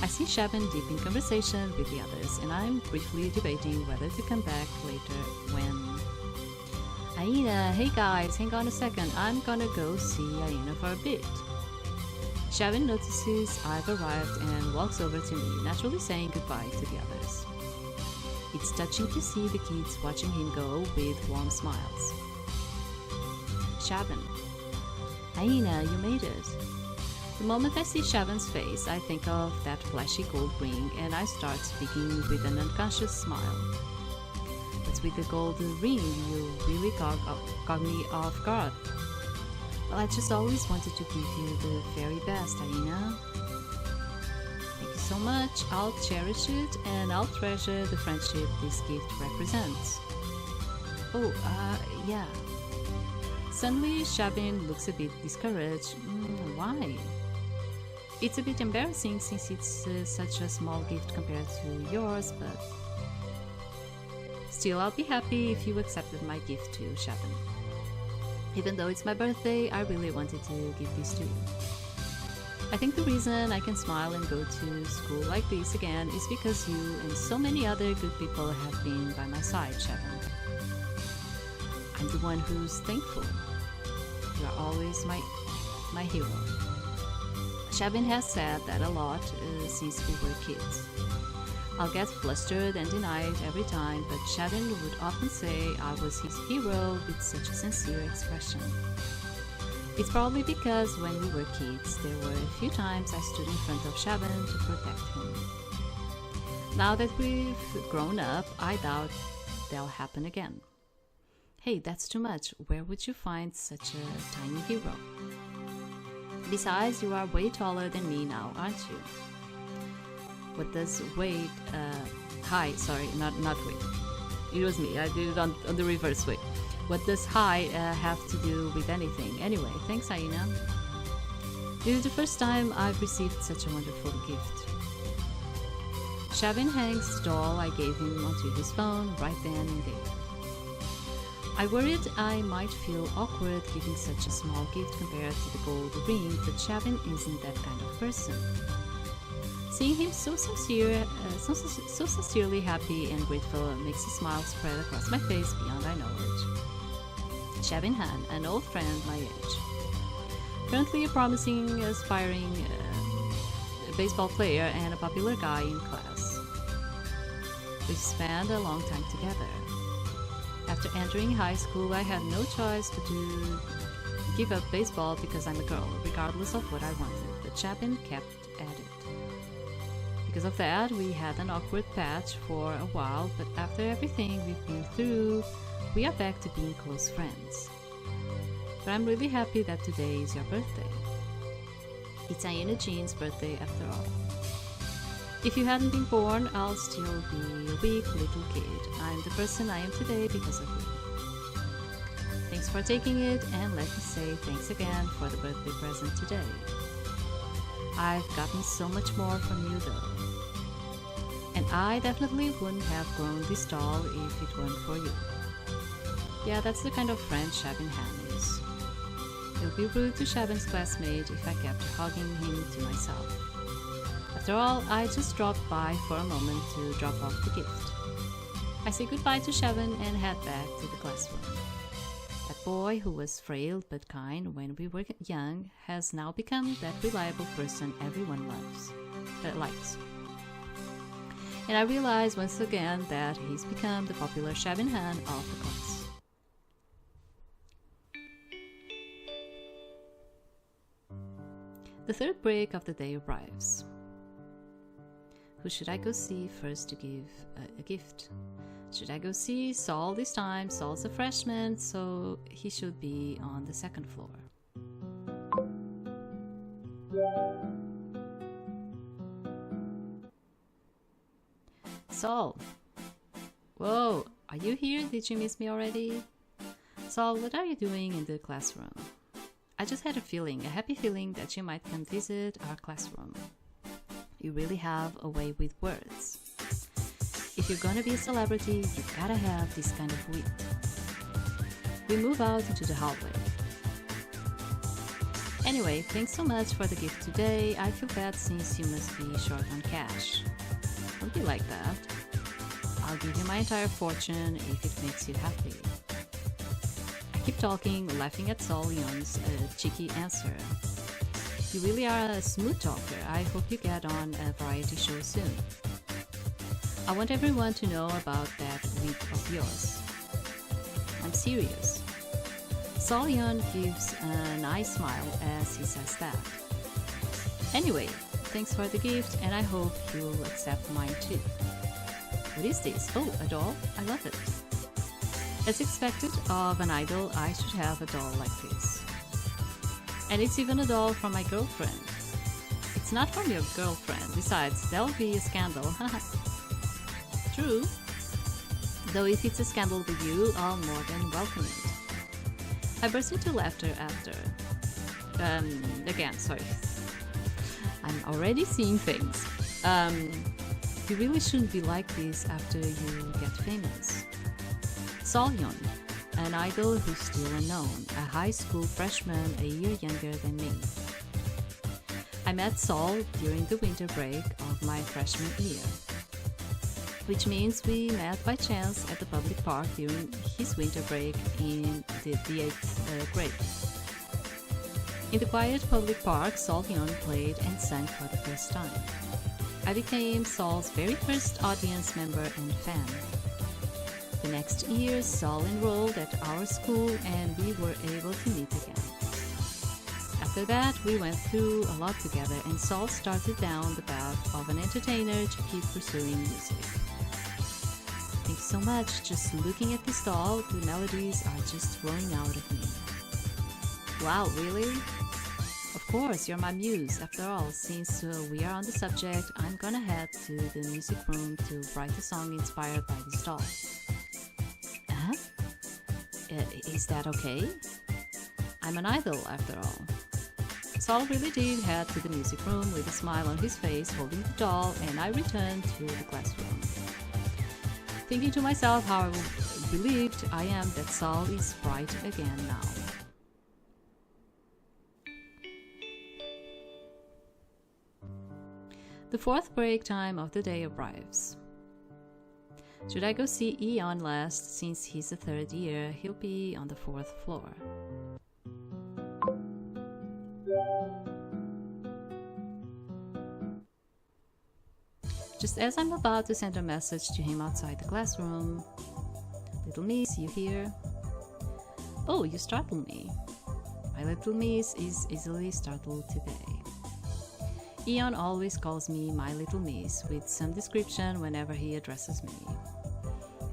[SPEAKER 1] I see Shabin deep in conversation with the others, and I'm briefly debating whether to come back later when... Aina, hey guys, hang on a second, I'm gonna go see Aina for a bit. Shabin notices I've arrived and walks over to me, naturally saying goodbye to the others. It's touching to see the kids watching him go with warm smiles. Shabin. Aina, you made it. The moment I see Shabin's face, I think of that flashy gold ring and I start speaking with an unconscious smile. What's with the gold ring? You really caught me off guard. Well, I just always wanted to give you the very best, Aina. Thank you so much. I'll cherish it and I'll treasure the friendship this gift represents. Oh, yeah. Suddenly, Shabin looks a bit discouraged. Why? It's a bit embarrassing since it's such a small gift compared to yours, but... Still, I'll be happy if you accepted my gift to Shabin. Even though it's my birthday, I really wanted to give this to you. I think the reason I can smile and go to school like this again is because you and so many other good people have been by my side, Shabin. I'm the one who's thankful. You are always my hero. Shabin has said that a lot since we were kids. I'll get flustered and deny it every time, but Shabin would often say I was his hero with such a sincere expression. It's probably because when we were kids, there were a few times I stood in front of Shabin to protect him. Now that we've grown up, I doubt they'll happen again. Hey, that's too much. Where would you find such a tiny hero? Besides, you are way taller than me now, aren't you? What does weight, height, sorry, not weight. It was me, I did it on the reverse way. What does height have to do with anything? Anyway, thanks, Aina. This is the first time I've received such a wonderful gift. Shabin hangs the doll I gave him onto his phone right then and there. I worried I might feel awkward giving such a small gift compared to the gold ring, but Shabin isn't that kind of person. Seeing him so sincerely happy and grateful makes a smile spread across my face beyond my knowledge. Shabin Han, an old friend my age. Currently a promising, aspiring baseball player and a popular guy in class. We've spent a long time together. After entering high school, I had no choice but to give up baseball because I'm a girl, regardless of what I wanted, but Shabin kept at it. Because of that, we had an awkward patch for a while, but after everything we've been through, we are back to being close friends. But I'm really happy that today is your birthday. It's Aina Jean's birthday after all. If you hadn't been born, I'll still be a weak little kid. I'm the person I am today because of you. Thanks for taking it, and let me say thanks again for the birthday present today. I've gotten so much more from you though. And I definitely wouldn't have grown this tall if it weren't for you. Yeah, that's the kind of friend Shabin Han is. It would be rude to Shabin's classmate if I kept hugging him to myself. After all, I just dropped by for a moment to drop off the gift. I say goodbye to Shabin and head back to the classroom. That boy who was frail but kind when we were young has now become that reliable person everyone likes. And I realize once again that he's become the popular Shabin Han of the class. The third break of the day arrives. Who should I go see first to give a gift? Should I go see Saul this time? Saul's a freshman, so he should be on the second floor. Saul. Whoa, are you here? Did you miss me already? Saul, what are you doing in the classroom? I just had a happy feeling that you might come visit our classroom. You really have a way with words. If you're gonna be a celebrity, you gotta have this kind of wit. We move out into the hallway. Anyway, thanks so much for the gift today. I feel bad since you must be short on cash. Don't be like that. I'll give you my entire fortune if it makes you happy. I keep talking, laughing at Saul Yun's cheeky answer. You really are a smooth talker. I hope you get on a variety show soon. I want everyone to know about that wit of yours. I'm serious. Saul Yun gives a nice smile as he says that. Anyway, thanks for the gift, and I hope you'll accept mine too. What is this? Oh, a doll? I love it. As expected of an idol, I should have a doll like this. And it's even a doll from my girlfriend. It's not from your girlfriend. Besides, that'll be a scandal. True. Though if it's a scandal with you, I'll more than welcome it. I burst into laughter after. Again, sorry. I'm already seeing things. You really shouldn't be like this after you get famous. Saul Yun, an idol who's still unknown, a high school freshman a year younger than me. I met Saul during the winter break of my freshman year, which means we met by chance at the public park during his winter break in the 8th grade. In the quiet public park, Saul Yun played and sang for the first time. I became Saul's very first audience member and fan. The next year, Saul enrolled at our school and we were able to meet again. After that, we went through a lot together and Saul started down the path of an entertainer to keep pursuing music. Thanks so much. Just looking at this doll, the melodies are just flowing out of me. Wow, really? Of course, you're my muse. After all, since we are on the subject, I'm gonna head to the music room to write a song inspired by this doll. Huh? Is that okay? I'm an idol, after all. Saul really did head to the music room with a smile on his face, holding the doll, and I returned to the classroom. Thinking to myself how relieved I am that Saul is bright again now. The fourth break time of the day arrives. Should I go see Eon last? Since he's a third year, he'll be on the 4th floor. Just as I'm about to send a message to him outside the classroom, "Little Miss, you here?" "Oh, you startled me." My little miss is easily startled today. Eon always calls me my little miss with some description whenever he addresses me.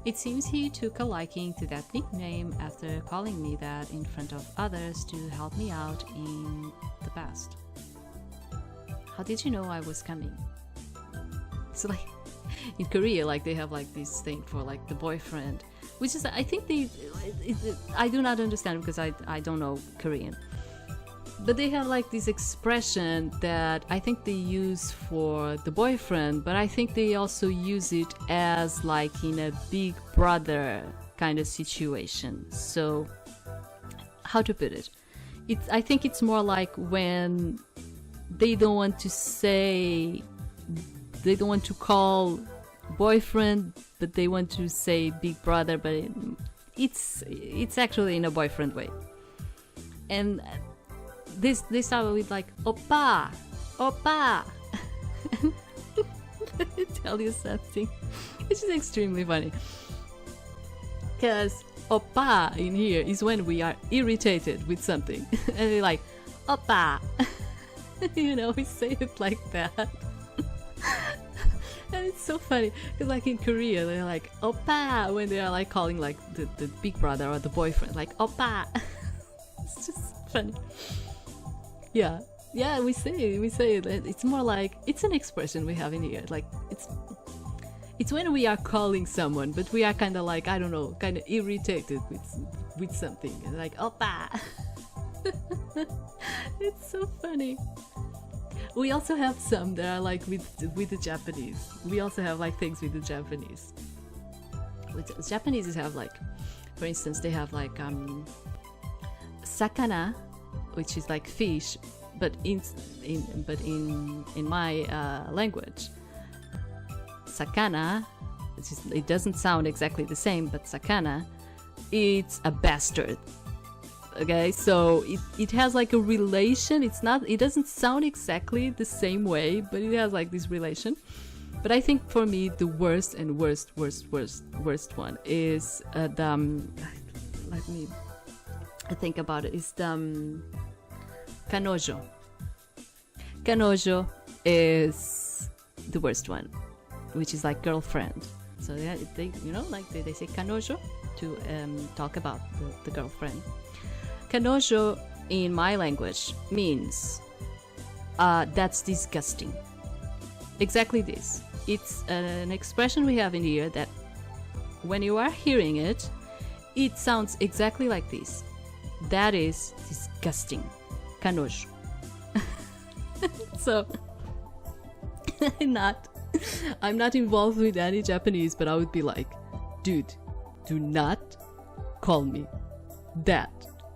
[SPEAKER 1] It seems he took a liking to that nickname after calling me that in front of others to help me out in the past. How did you know I was coming? So like in Korea, like they have like this thing for like the boyfriend, which is I think I do not understand because I don't know Korean. But they have like this expression that I think they use for the boyfriend, but I think they also use it as like in a big brother kind of situation. So how to put it? I think it's more like when they don't want to call boyfriend, but they want to say big brother, but it's actually in a boyfriend way. And this started with like oppa. Let me tell you something, which is extremely funny. Because oppa in here is when we are irritated with something, and we're like oppa. You know, we say it like that. And it's so funny because like in Korea they're like oppa when they are like calling like the big brother or the boyfriend like oppa. It's just funny. Yeah, we say it. It's more like it's an expression we have in here. Like it's when we are calling someone, but we are kind of like, I don't know, kind of irritated with something, like oppa. It's so funny. We also have some that are like with the Japanese. We also have like things with the Japanese. With the Japanese have like, for instance, they have like sakana, which is like fish, but in my language, sakana, it doesn't sound exactly the same, but sakana, it's a bastard. Okay, so it has like a relation. It doesn't sound exactly the same way, but it has like this relation. But I think for me the worst one is let me think about it, is the kanojo. Kanojo is the worst one, which is like girlfriend. So yeah, they say kanojo to talk about the girlfriend. Kanojo in my language means that's disgusting. Exactly this. It's an expression we have in here that when you are hearing it, it sounds exactly like this. That is disgusting. Kanojo. So I'm not involved with any Japanese, but I would be like, dude, do not call me that.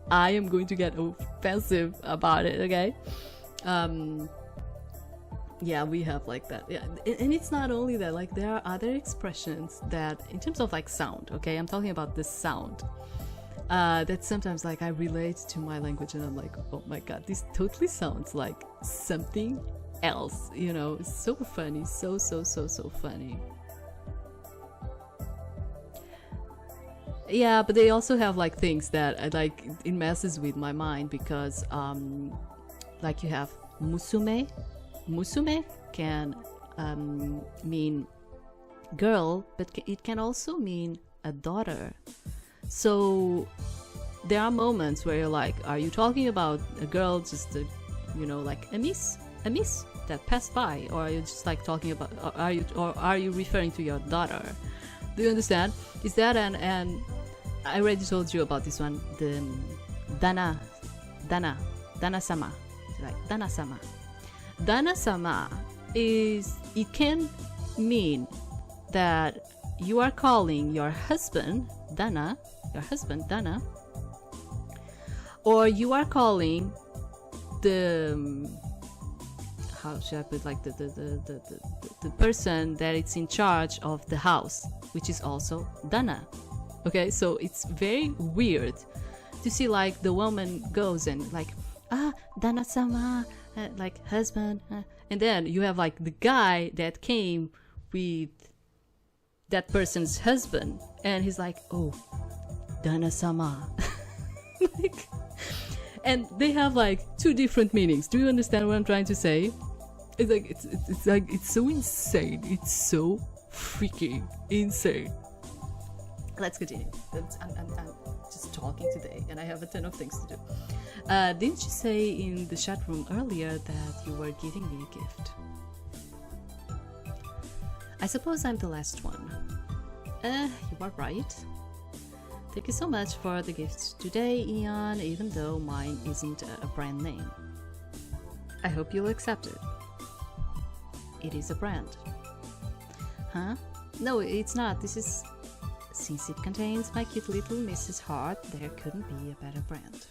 [SPEAKER 1] I am going to get offensive about it, okay? Yeah, we have like that. Yeah, and it's not only that, like there are other expressions that, in terms of like sound, okay? I'm talking about the sound. That sometimes like I relate to my language and I'm like, oh my god, this totally sounds like something else, you know? It's so funny, so funny. Yeah, but they also have like things that like it messes with my mind because like you have musume. Musume can mean girl, but it can also mean a daughter. So there are moments where you're like, are you talking about a girl, just a, like a miss that passed by, or are you just like talking about, are you referring to your daughter? Do you understand? Is that and I already told you about this one, the dana-sama, like dana-sama. Dana-sama it can mean that you are calling your husband Dana, or you are calling the, how should I put, like the person that is in charge of the house, which is also Dana. Okay, so it's very weird to see like the woman goes and like, Dana-sama, like husband, and then you have like the guy that came with that person's husband and he's like, oh, Dana-sama. Like, and they have like two different meanings. Do you understand what I'm trying to say? It's like it's so insane. It's so freaking insane. Let's continue. I'm just talking today and I have a ton of things to do. Didn't you say in the chat room earlier that you were giving me a gift? I suppose I'm the last one. You are right. Thank you so much for the gift today, Ian, even though mine isn't a brand name. I hope you'll accept it. It is a brand. Huh? No, it's not. This is... Since it contains my cute little Mrs. Hart, there couldn't be a better brand.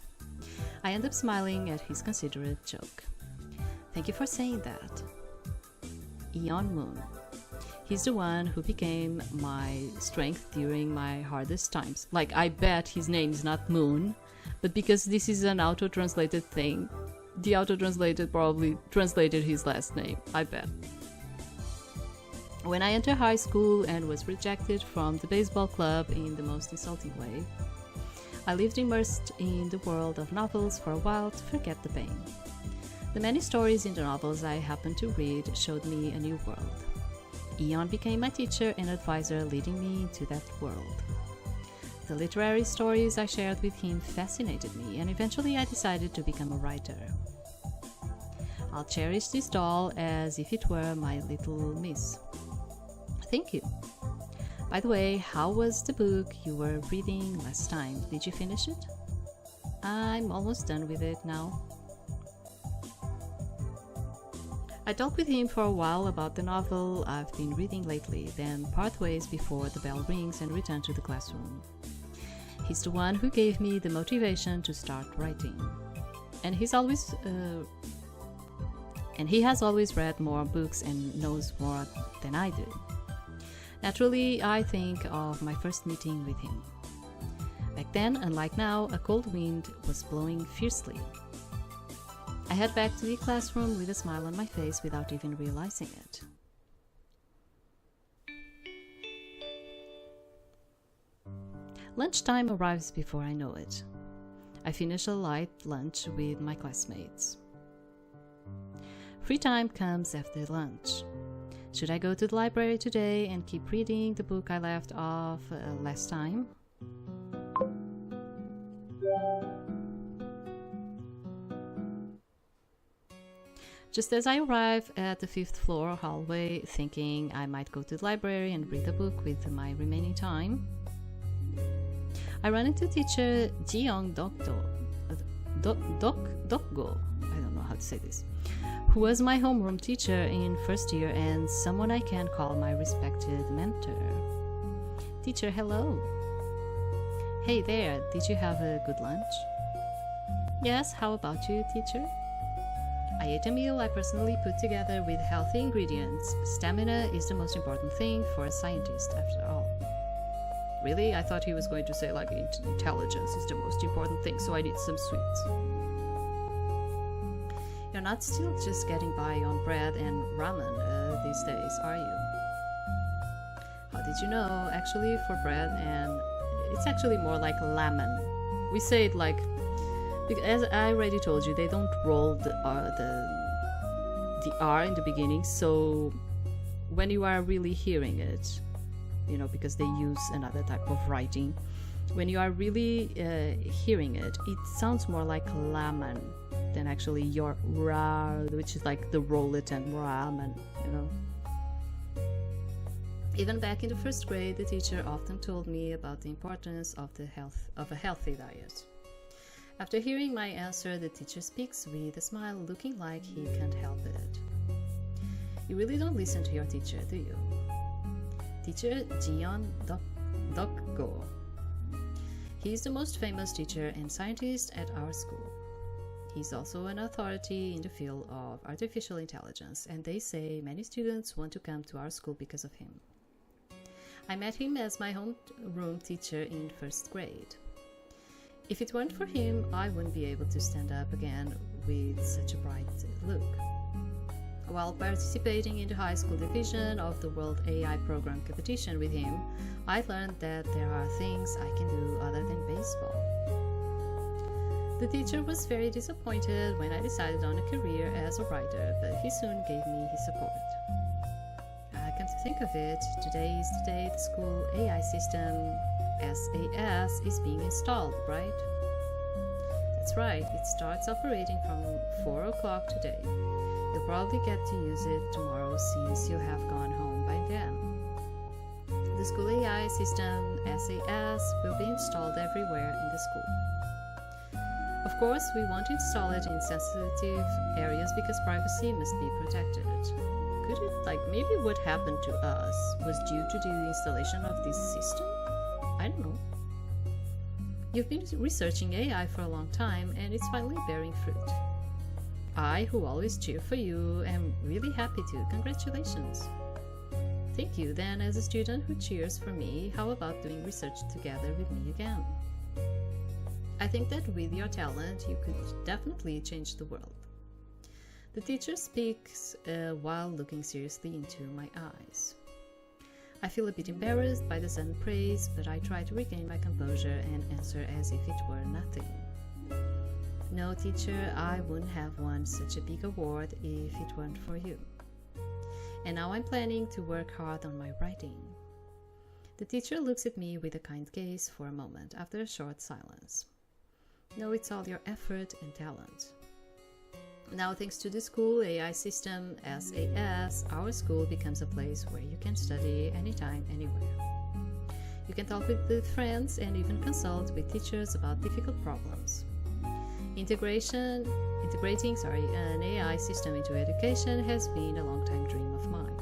[SPEAKER 1] I end up smiling at his considerate joke. Thank you for saying that. Eon Moon. He's the one who became my strength during my hardest times. Like, I bet his name is not Moon, but because this is an auto-translated thing, the auto-translated probably translated his last name, I bet. When I entered high school and was rejected from the baseball club in the most insulting way, I lived immersed in the world of novels for a while to forget the pain. The many stories in the novels I happened to read showed me a new world. Ian became my teacher and advisor, leading me into that world. The literary stories I shared with him fascinated me, and eventually I decided to become a writer. I'll cherish this doll as if it were my little miss. Thank you. By the way, how was the book you were reading last time? Did you finish it? I'm almost done with it now. I talked with him for a while about the novel I've been reading lately, then part ways before the bell rings and return to the classroom. He's the one who gave me the motivation to start writing. And he has always read more books and knows more than I do. Naturally, I think of my first meeting with him. Back then, unlike now, a cold wind was blowing fiercely. I head back to the classroom with a smile on my face without even realizing it. Lunchtime arrives before I know it. I finish a light lunch with my classmates. Free time comes after lunch. Should I go to the library today and keep reading the book I left off last time? Just as I arrive at the 5th floor hallway, thinking I might go to the library and read a book with my remaining time, I run into teacher Jeong Dokgo, I don't know how to say this, who was my homeroom teacher in first year and someone I can call my respected mentor. Teacher, hello. Hey there, did you have a good lunch? Yes, how about you, teacher? I ate a meal I personally put together with healthy ingredients. Stamina is the most important thing for a scientist, after all. Really? I thought he was going to say like intelligence is the most important thing, so I did some sweets. You're not still just getting by on bread and ramen these days, are you? How did you know? Actually, for bread, and it's actually more like lemon. We say it like, as I already told you, they don't roll the R in the beginning, so when you are really hearing it, you know, because they use another type of writing, when you are really hearing it, it sounds more like lemon than actually your ra, which is like the roll it and ramen, you know. Even back in the first grade, the teacher often told me about the importance of a healthy diet. After hearing my answer, the teacher speaks with a smile, looking like he can't help it. You really don't listen to your teacher, do you? Teacher Jeong Dokgo. He is the most famous teacher and scientist at our school. He's also an authority in the field of artificial intelligence, and they say many students want to come to our school because of him. I met him as my homeroom teacher in first grade. If it weren't for him, I wouldn't be able to stand up again with such a bright look. While participating in the high school division of the World AI Program competition with him, I learned that there are things I can do other than baseball. The teacher was very disappointed when I decided on a career as a writer, but he soon gave me his support. Come to think of it, today is the day the school AI system SAS is being installed, right? That's right, it starts operating from 4 o'clock today. You'll probably get to use it tomorrow since you have gone home by then. The school AI system SAS will be installed everywhere in the school. Of course, we won't install it in sensitive areas because privacy must be protected. Could it, maybe what happened to us was due to the installation of this system? I don't know. You've been researching AI for a long time and it's finally bearing fruit. I, who always cheer for you, am really happy to. Congratulations. Thank you. Then, as a student who cheers for me, how about doing research together with me again? I think that with your talent, you could definitely change the world. The teacher speaks while looking seriously into my eyes. I feel a bit embarrassed by the sudden praise, but I try to regain my composure and answer as if it were nothing. No, teacher, I wouldn't have won such a big award if it weren't for you. and now I'm planning to work hard on my writing. The teacher looks at me with a kind gaze for a moment after a short silence. No, it's all your effort and talent. Now, thanks to the school AI system, SAS, our school becomes a place where you can study anytime, anywhere. You can talk with friends and even consult with teachers about difficult problems. Integrating an AI system into education has been a long-time dream of mine.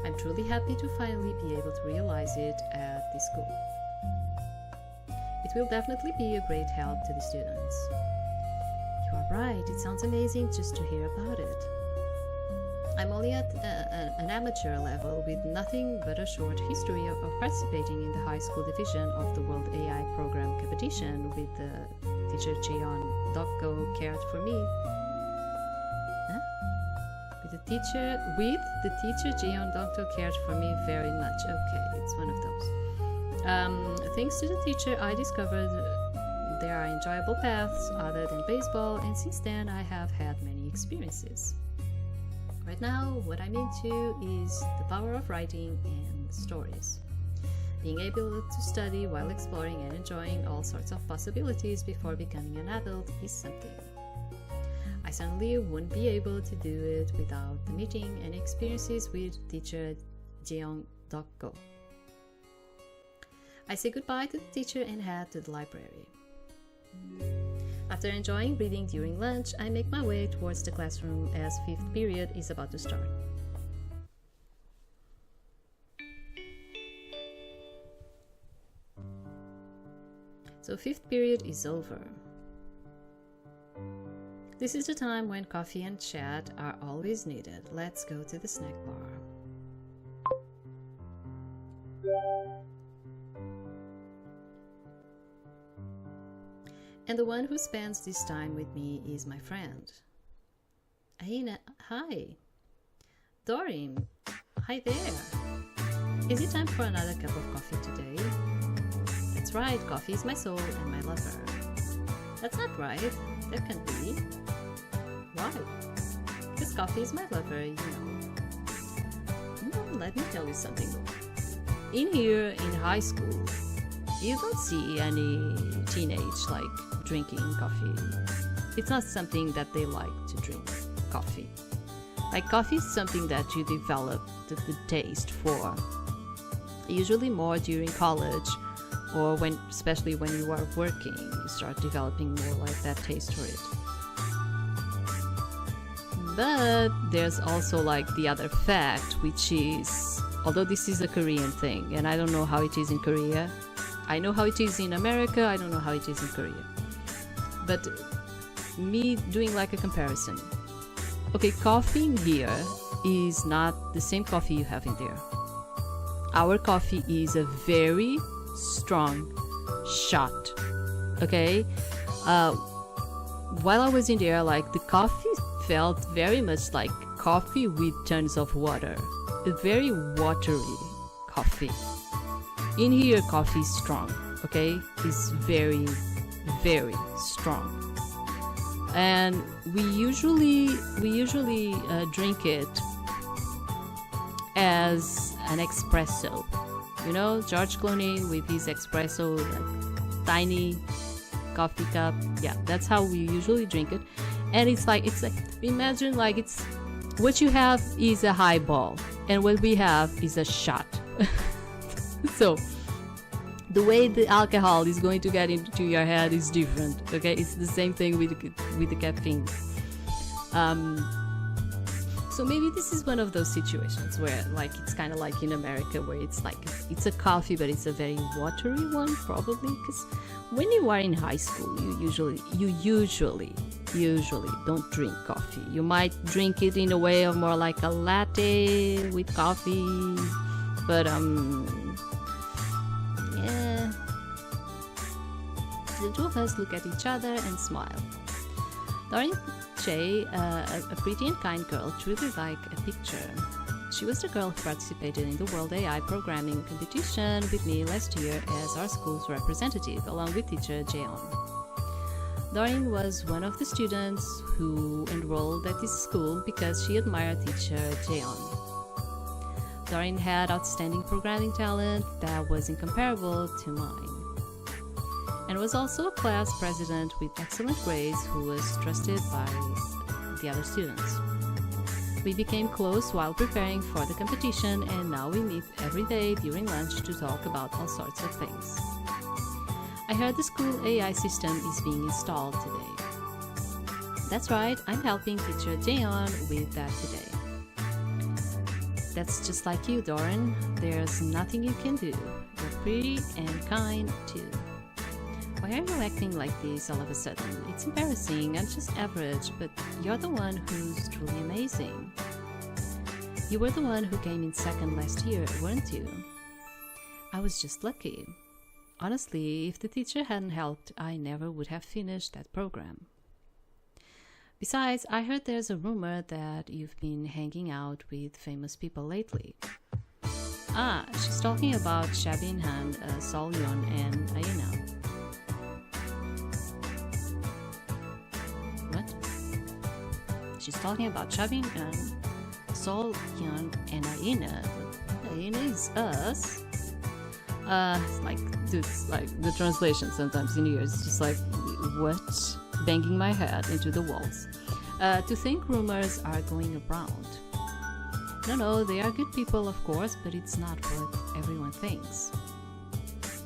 [SPEAKER 1] I'm truly happy to finally be able to realize it at this school. It will definitely be a great help to the students. You are right, it sounds amazing just to hear about it. I'm only at an amateur level with nothing but a short history of participating in the high school division of the World AI Program competition with the teacher Jeon Dokgo cared for me. With the teacher Jeon Dokgo cared for me very much. Okay, it's one of those. Thanks to the teacher, I discovered there are enjoyable paths other than baseball, and since then I have had many experiences. Right now, what I'm into is the power of writing and stories. Being able to study while exploring and enjoying all sorts of possibilities before becoming an adult is something. I certainly wouldn't be able to do it without the meeting and experiences with teacher Jeon Dokgo. I say goodbye to the teacher and head to the library. After enjoying reading during lunch, I make my way towards the classroom as fifth period is about to start. So fifth period is over. This is the time when coffee and chat are always needed. Let's go to the snack bar. And the one who spends this time with me is my friend. Aina, hi. Dorim, hi there. Is it time for another cup of coffee today? That's right, coffee is my soul and my lover. That's not right, that can't be. Why? Because coffee is my lover, you know. No, let me tell you something. In here, in high school, you don't see any teenage like drinking coffee. It's not something that they like to drink, coffee. Like coffee is something that you develop the taste for. Usually more during college or especially when you are working, you start developing more like that taste for it. But there's also like the other fact, which is, although this is a Korean thing, and I don't know how it is in Korea. I know how it is in America, I don't know how it is in Korea. But me doing like a comparison. Okay, coffee in here is not the same coffee you have in there. Our coffee is a very strong shot. Okay? While I was in there, like the coffee felt very much like coffee with tons of water. A very watery coffee. In here, coffee is strong, okay? It's very, very strong. And we usually drink it as an espresso. You know, George Clooney with his espresso, like, tiny coffee cup. Yeah, that's how we usually drink it. And it's like imagine like it's what you have is a highball, and what we have is a shot. So the way the alcohol is going to get into your head is different. Okay, it's the same thing with the caffeine. So maybe this is one of those situations where like it's kind of like in America where it's like it's a coffee but it's a very watery one, probably because when you are in high school you usually don't drink coffee. You might drink it in a way of more like a latte with coffee, but yeah. The two of us look at each other and smile. During Che, a pretty and kind girl, truly like a picture. She was the girl who participated in the World AI Programming competition with me last year as our school's representative, along with teacher Jeon. Doreen was one of the students who enrolled at this school because she admired teacher Jeon. Doreen had outstanding programming talent that was incomparable to mine, and was also a class president with excellent grades who was trusted by the other students. We became close while preparing for the competition, and now we meet every day during lunch to talk about all sorts of things. I heard the school AI system is being installed today. That's right, I'm helping teacher Jeon with that today. That's just like you, Doreen. There's nothing you can do. You're pretty and kind too. Why are you acting like this all of a sudden? It's embarrassing. I'm just average, but you're the one who's truly amazing. You were the one who came in second last year, weren't you? I was just lucky. Honestly, if the teacher hadn't helped, I never would have finished that program. Besides, I heard there's a rumor that you've been hanging out with famous people lately. Ah, she's talking about Shabin Han, Solyon, and Aina. What? She's talking about Shabin Han, Solyon, and Aina. Aina is us. Like, dudes, like the translation sometimes in ears, just like, what? Banging my head into the walls. To think rumors are going around. No, they are good people, of course, but it's not what everyone thinks.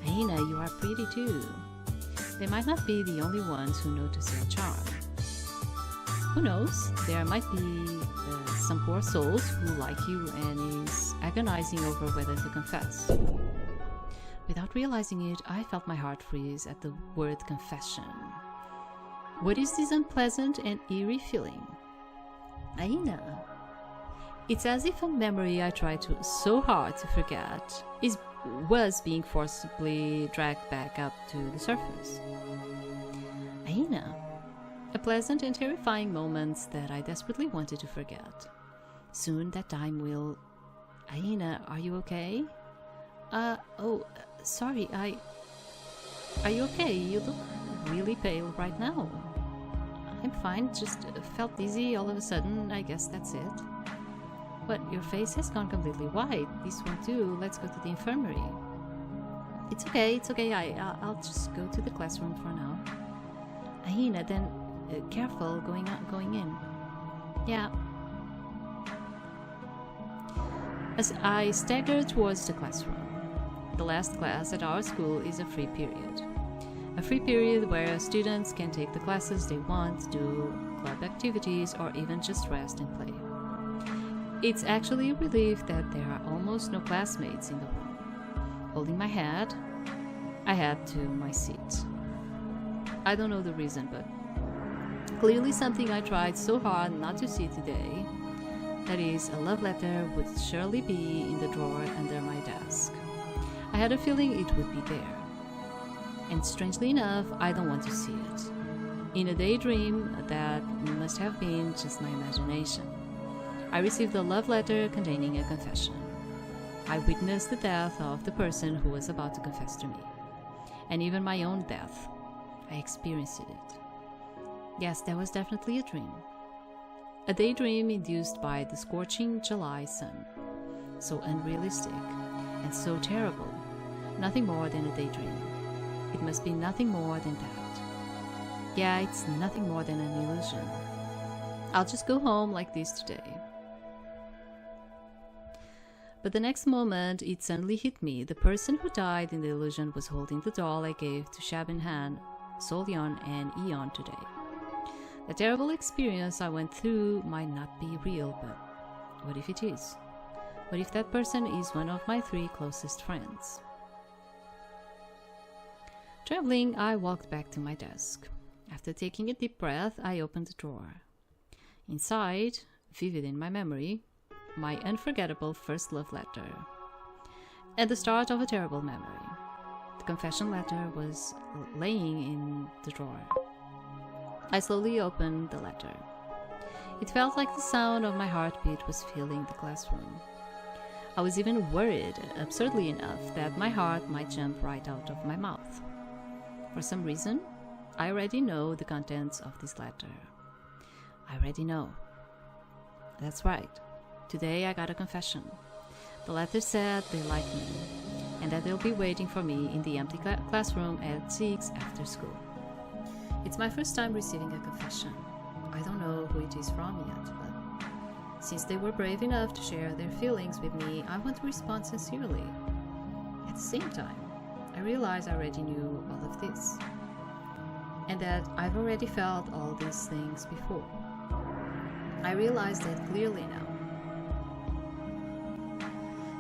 [SPEAKER 1] Aina, you are pretty too. They might not be the only ones who notice your charm. Who knows? There might be some poor souls who like you and is agonizing over whether to confess. Without realizing it, I felt my heart freeze at the word confession. What is this unpleasant and eerie feeling? Aina. It's as if a memory I tried so hard to forget was being forcibly dragged back up to the surface. Aina. A pleasant and terrifying moments that I desperately wanted to forget. Soon that time will... Aina, are you okay? Sorry, Are you okay? You look really pale right now. I'm fine, just felt dizzy all of a sudden, I guess that's it. But your face has gone completely white. This one too, let's go to the infirmary. It's okay, I'll just go to the classroom for now. Aina, then careful going in. Yeah. As I staggered towards the classroom. The last class at our school is a free period. A free period where students can take the classes they want, do club activities, or even just rest and play. It's actually a relief that there are almost no classmates in the room. Holding my head, I head to my seat. I don't know the reason, but clearly something I tried so hard not to see today. That is, a love letter would surely be in the drawer under my desk. I had a feeling it would be there. And strangely enough, I don't want to see it. In a daydream that must have been just my imagination, I received a love letter containing a confession. I witnessed the death of the person who was about to confess to me. And even my own death. I experienced it. Yes, that was definitely a dream. A daydream induced by the scorching July sun. So unrealistic and so terrible. Nothing more than a daydream. It must be nothing more than that. Yeah, it's nothing more than an illusion. I'll just go home like this today. But the next moment, it suddenly hit me. The person who died in the illusion was holding the doll I gave to Shabin Han, Solyon, and Eon today. The terrible experience I went through might not be real, but what if it is? What if that person is one of my 3 closest friends? Trembling, I walked back to my desk. After taking a deep breath, I opened the drawer. Inside, vivid in my memory, my unforgettable first love letter. At the start of a terrible memory. The confession letter was laying in the drawer. I slowly opened the letter. It felt like the sound of my heartbeat was filling the classroom. I was even worried, absurdly enough, that my heart might jump right out of my mouth. For some reason, I already know the contents of this letter. I already know. That's right. Today I got a confession. The letter said they like me and that they'll be waiting for me in the empty classroom at 6 after school. It's my first time receiving a confession. I don't know who it is from yet, but since they were brave enough to share their feelings with me, I want to respond sincerely. At the same time, I realize I already knew all of this, and that I've already felt all these things before. I realize that clearly now.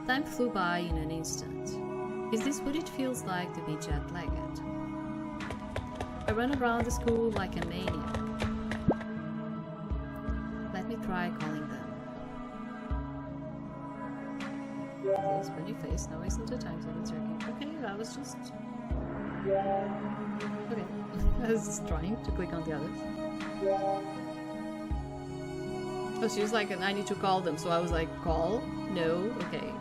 [SPEAKER 1] Time flew by in an instant. Is this what it feels like to be jet-lagged? I run around the school like a maniac. Let me try calling them. This funny face, now isn't the time to be checking. Okay, I was just... Okay, I was just trying to click on the others. Oh, she was like, I need to call them, so I was like, call? No? Okay.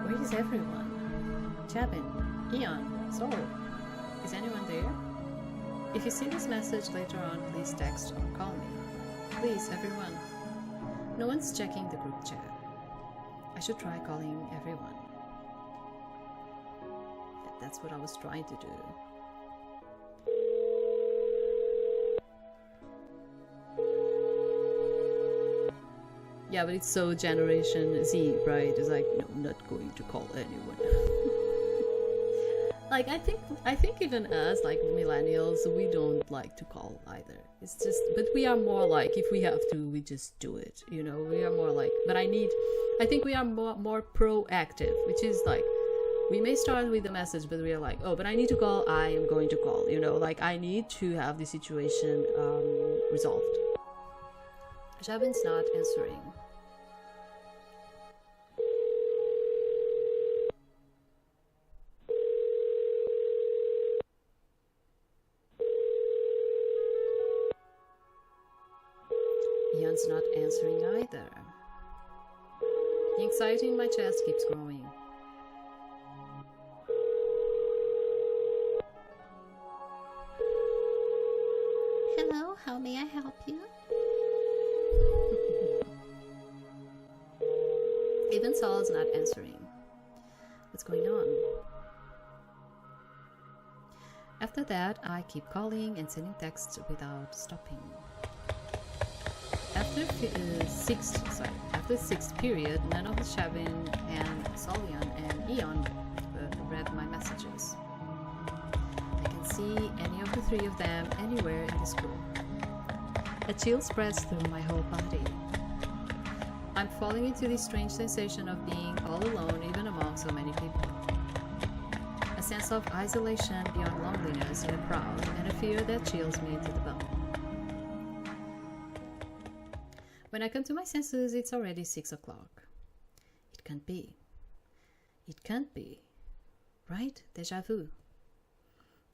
[SPEAKER 1] Where is everyone? Chabin, Eon, Sol. Is anyone there? If you see this message later on, please text or call me. Please, everyone. No one's checking the group chat. I should try calling everyone. That's what I was trying to do. Yeah, but it's so Generation Z, right? It's like, no, I'm not going to call anyone. Like, I think even us, like millennials, we don't like to call either. It's just, but we are more like, if we have to, we just do it, you know? We are more like, but I think we are more proactive, which is like, we may start with the message, but we are like, oh, but I need to call, I am going to call, you know? Like, I need to have the situation resolved. Jabin's not answering. Ian's not answering either. The anxiety in my chest keeps growing. Hello, how may I help you? Even Saul is not answering. What's going on? After that, I keep calling and sending texts without stopping. After the sixth period, none of the Shavin and Solian and Eon read my messages. I can see any of the three of them anywhere in the school. A chill spreads through my whole body. I'm falling into this strange sensation of being all alone even among so many people. A sense of isolation beyond loneliness in a crowd, and a fear that chills me to the bone. When I come to my senses, it's already 6 o'clock. It can't be. It can't be. Right? Deja vu.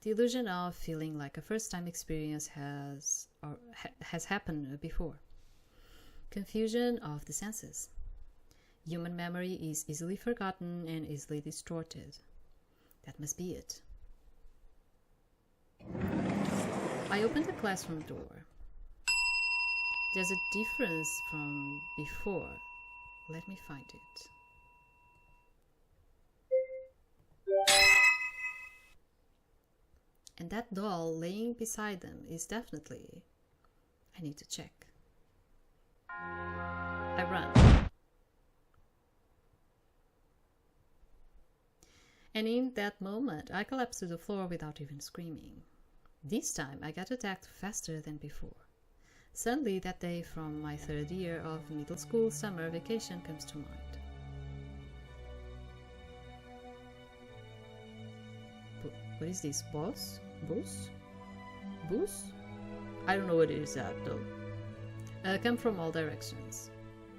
[SPEAKER 1] The illusion of feeling like a first-time experience has happened before. Confusion of the senses. Human memory is easily forgotten and easily distorted. That must be it. I open the classroom door. There's a difference from before. Let me find it. And that doll laying beside them is definitely... I need to check. I run. And in that moment, I collapse to the floor without even screaming. This time, I get attacked faster than before. Suddenly, that day from my 3rd year of middle school summer vacation comes to mind. What is this? Boss? Boost? Boost? I don't know what it is though. Come from all directions.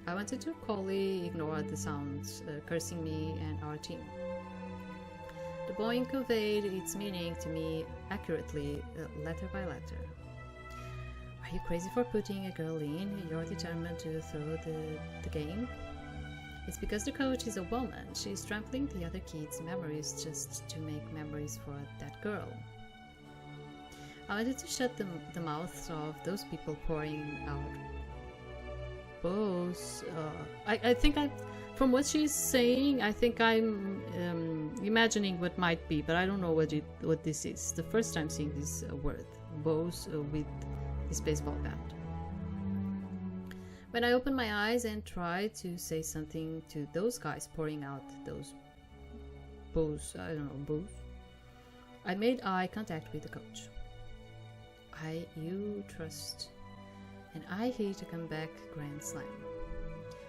[SPEAKER 1] I wanted to coldly ignore the sounds cursing me and our team. The boing conveyed its meaning to me accurately, letter by letter. Are you crazy for putting a girl in? You're determined to throw the game? It's because the coach is a woman. She's trampling the other kids' memories just to make memories for that girl. I wanted to shut the mouths of those people pouring out bows. I think from what she's saying, I think I'm imagining what might be, but I don't know what this is. The first time seeing this word, bows with this baseball bat. When I opened my eyes and tried to say something to those guys pouring out those bows, I don't know, bows, I made eye contact with the coach. You trust, and I hit a comeback grand slam.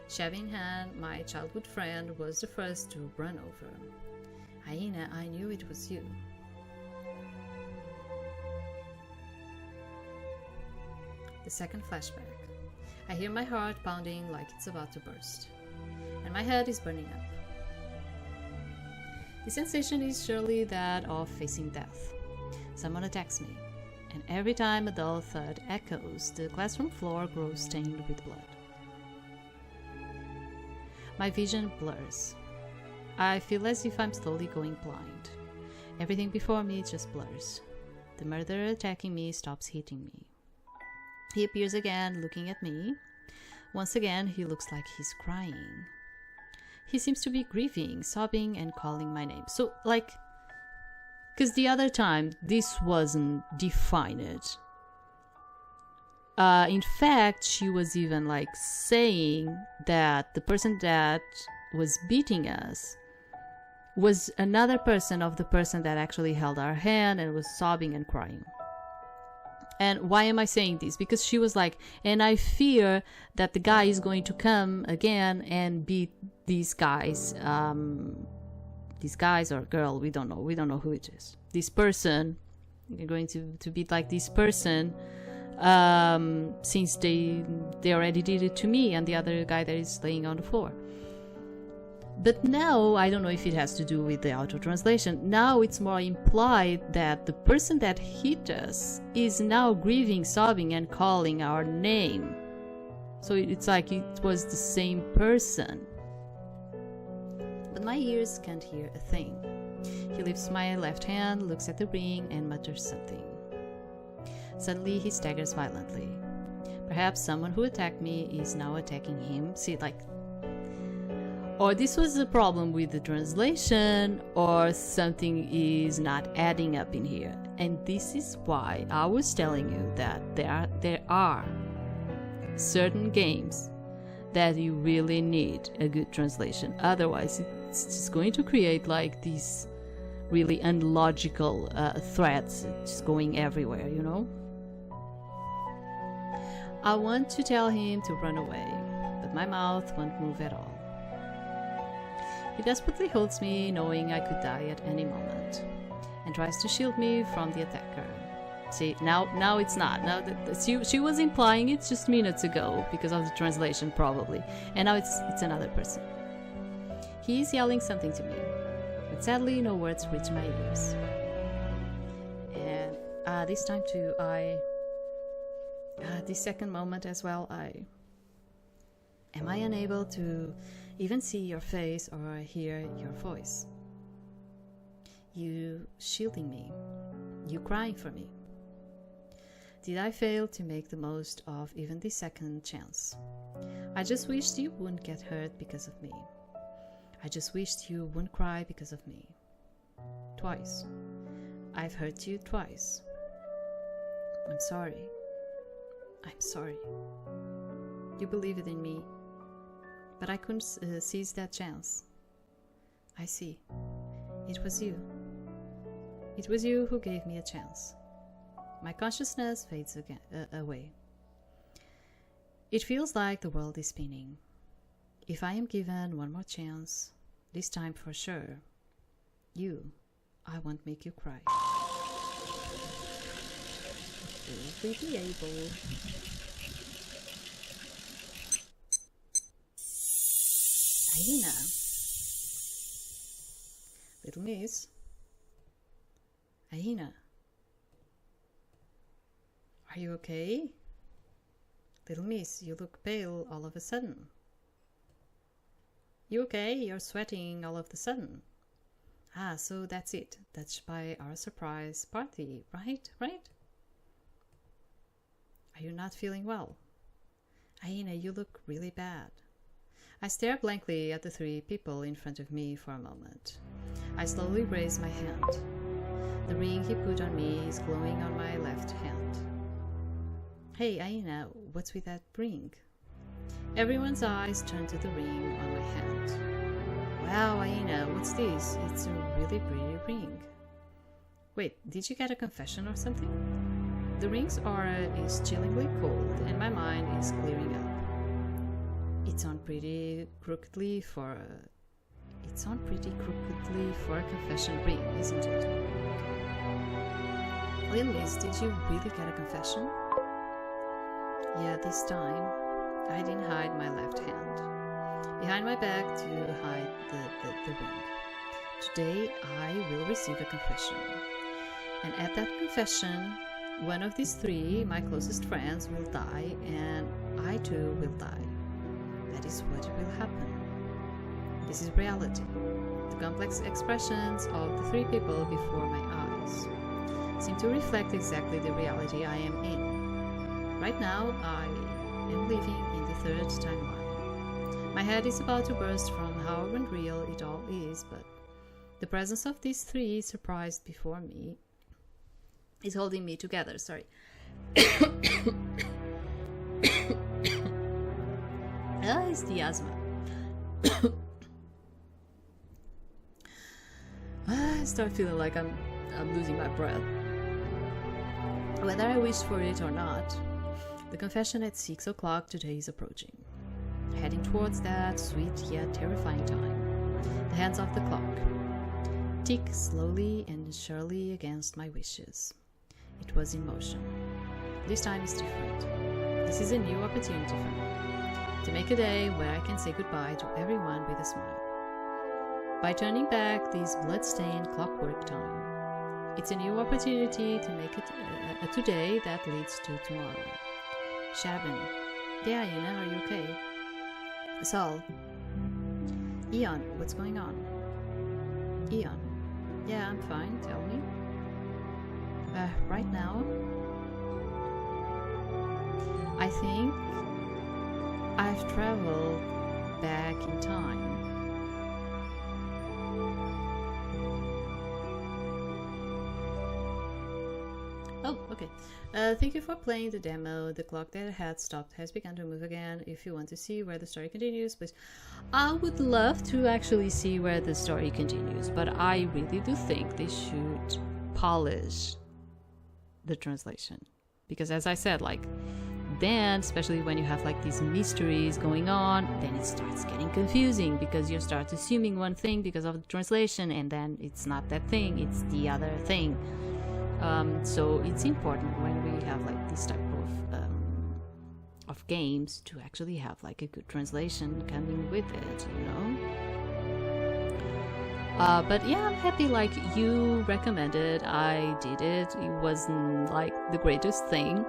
[SPEAKER 1] Shabby in hand, my childhood friend was the first to run over. Hyena, I knew it was you. The second flashback. I hear my heart pounding like it's about to burst, and my head is burning up. The sensation is surely that of facing death. Someone attacks me, and every time a dull thud echoes, the classroom floor grows stained with blood. My vision blurs. I feel as if I'm slowly going blind. Everything before me just blurs. The murderer attacking me stops hitting me. He appears again, looking at me. Once again, he looks like he's crying. He seems to be grieving, sobbing, and calling my name. So, like, because the other time, this wasn't defined. In fact, she was even, like, saying that the person that was beating us was another person of the person that actually held our hand and was sobbing and crying. And why am I saying this? Because she was like, and I fear that the guy is going to come again and beat these guys or girl, we don't know who it is. This person, they're going to beat like this person, since they already did it to me and the other guy that is laying on the floor. But now, I don't know if it has to do with the auto-translation, now it's more implied that the person that hit us is now grieving, sobbing, and calling our name. So it's like it was the same person. But my ears can't hear a thing. He lifts my left hand, looks at the ring, and mutters something. Suddenly, he staggers violently. Perhaps someone who attacked me is now attacking him. See, like, or this was the problem with the translation, or something is not adding up in here. And this is why I was telling you that there are certain games that you really need a good translation. Otherwise, it's just going to create like these really unlogical threads just going everywhere, you know? I want to tell him to run away, but my mouth won't move at all. He desperately holds me, knowing I could die at any moment, and tries to shield me from the attacker. See, now it's not. Now she was implying it just minutes ago because of the translation, probably, and now it's another person. He's yelling something to me, but sadly no words reach my ears. And this time too, this second moment as well, am I unable to even see your face or hear your voice? You shielding me, you crying for me. Did I fail to make the most of even this second chance? I just wished you wouldn't get hurt because of me. I just wished you wouldn't cry because of me. Twice. I've hurt you twice. I'm sorry. I'm sorry. You believed in me, but I couldn't seize that chance. I see. It was you. It was you who gave me a chance. My consciousness fades away. It feels like the world is spinning. If I am given one more chance, this time for sure, I won't make you cry. Will we be able? Hyena. Little miss. Hyena. Are you okay? Little miss, you look pale all of a sudden. You okay? You're sweating all of a sudden. Ah, so that's it. That's by our surprise party, right? Right? Are you not feeling well? Aina, you look really bad. I stare blankly at the three people in front of me for a moment. I slowly raise my hand. The ring he put on me is glowing on my left hand. Hey, Aina, what's with that ring? Everyone's eyes turn to the ring on my hand. Wow, Aina, what's this? It's a really pretty ring. Wait, did you get a confession or something? The ring's aura is chillingly cold and my mind is clearing up. It's on pretty crookedly for a confession ring, isn't it? Lil Miss, did you really get a confession? Yeah, this time I didn't hide my left hand behind my back to hide the ring. Today I will receive a confession. And at that confession, one of these three, my closest friends, will die, and I too will die. That is what will happen. This is reality. The complex expressions of the three people before my eyes seem to reflect exactly the reality I am in. Right now, I am living in the third timeline. My head is about to burst from how unreal it all is, but the presence of these three surprised before me is holding me together. Sorry. It's the asthma. I start feeling like I'm losing my breath. Whether I wish for it or not, the confession at 6 o'clock today is approaching. Heading towards that sweet yet terrifying time. The hands of the clock tick slowly and surely against my wishes. It was in motion. This time is different. This is a new opportunity for me to make a day where I can say goodbye to everyone with a smile. By turning back this blood-stained clockwork time, it's a new opportunity to make it a today that leads to tomorrow. Shaban, yeah, Aina, are you okay? Sol, Eon, what's going on? Eon, yeah, I'm fine, tell me. Right now, I think I've traveled back in time. Oh, okay. Thank you for playing the demo. The clock that had stopped has begun to move again. If you want to see where the story continues, please. I would love to actually see where the story continues, but I really do think they should polish the translation. Because as I said, like, then, especially when you have like these mysteries going on, then it starts getting confusing because you start assuming one thing because of the translation, and then it's not that thing, it's the other thing. So it's important when we have like this type of games to actually have like a good translation coming with it, you know. But yeah, I'm happy like you recommended. I did it. It wasn't like the greatest thing.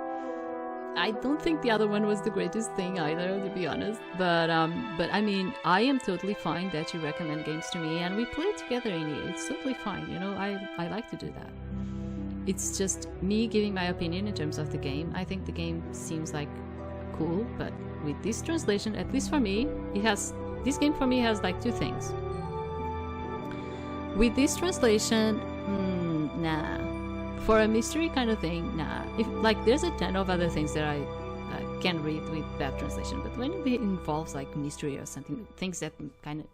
[SPEAKER 1] I don't think the other one was the greatest thing either, to be honest. But I mean, I am totally fine that you recommend games to me and we play together in it. It's totally fine, you know. I like to do that. It's just me giving my opinion in terms of the game. I think the game seems like cool, but with this translation, at least for me, this game for me has like two things. With this translation, nah. For a mystery kind of thing, nah. If like there's a ton of other things that I can read with bad translation, but when it involves like mystery or something, things that kind of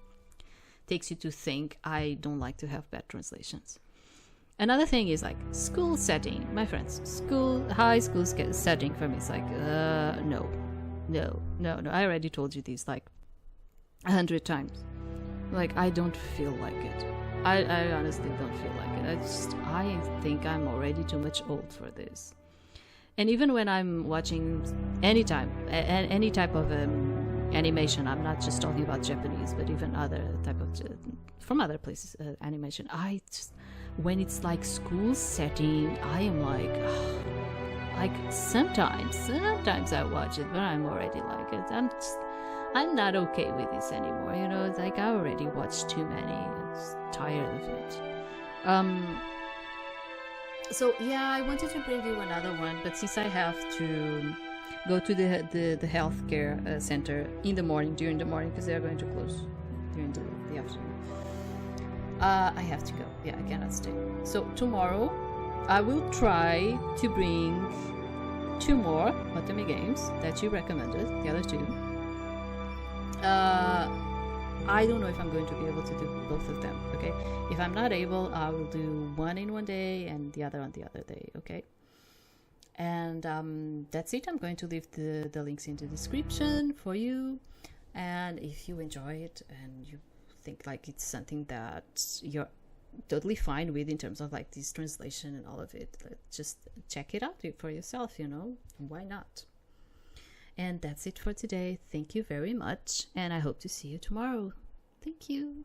[SPEAKER 1] takes you to think, I don't like to have bad translations. Another thing is like school setting. My friends, high school setting for me is like, no. I already told you this like 100 times. Like, I don't feel like it. I honestly don't feel like it. I think I'm already too much old for this. And even when I'm watching any type of animation, I'm not just talking about Japanese, but even other type of from other places animation. When it's like school setting, I am like sometimes I watch it, but I'm already like it. I'm not okay with this anymore. You know, it's like I already watched too many. I'm tired of it. So yeah, I wanted to bring you another one, but since I have to go to the healthcare center in the morning, during the morning, because they are going to close during the afternoon, I have to go. Yeah, I cannot stay. So tomorrow I will try to bring 2 more Otome games that you recommended, the other 2. I don't know if I'm going to be able to do both of them, okay? If I'm not able, I will do one in one day and the other on the other day, okay? And that's it. I'm going to leave the links in the description for you. And if you enjoy it and you think like it's something that you're totally fine with in terms of like this translation and all of it, just check it out for yourself, you know? Why not? And that's it for today. Thank you very much, and I hope to see you tomorrow. Thank you.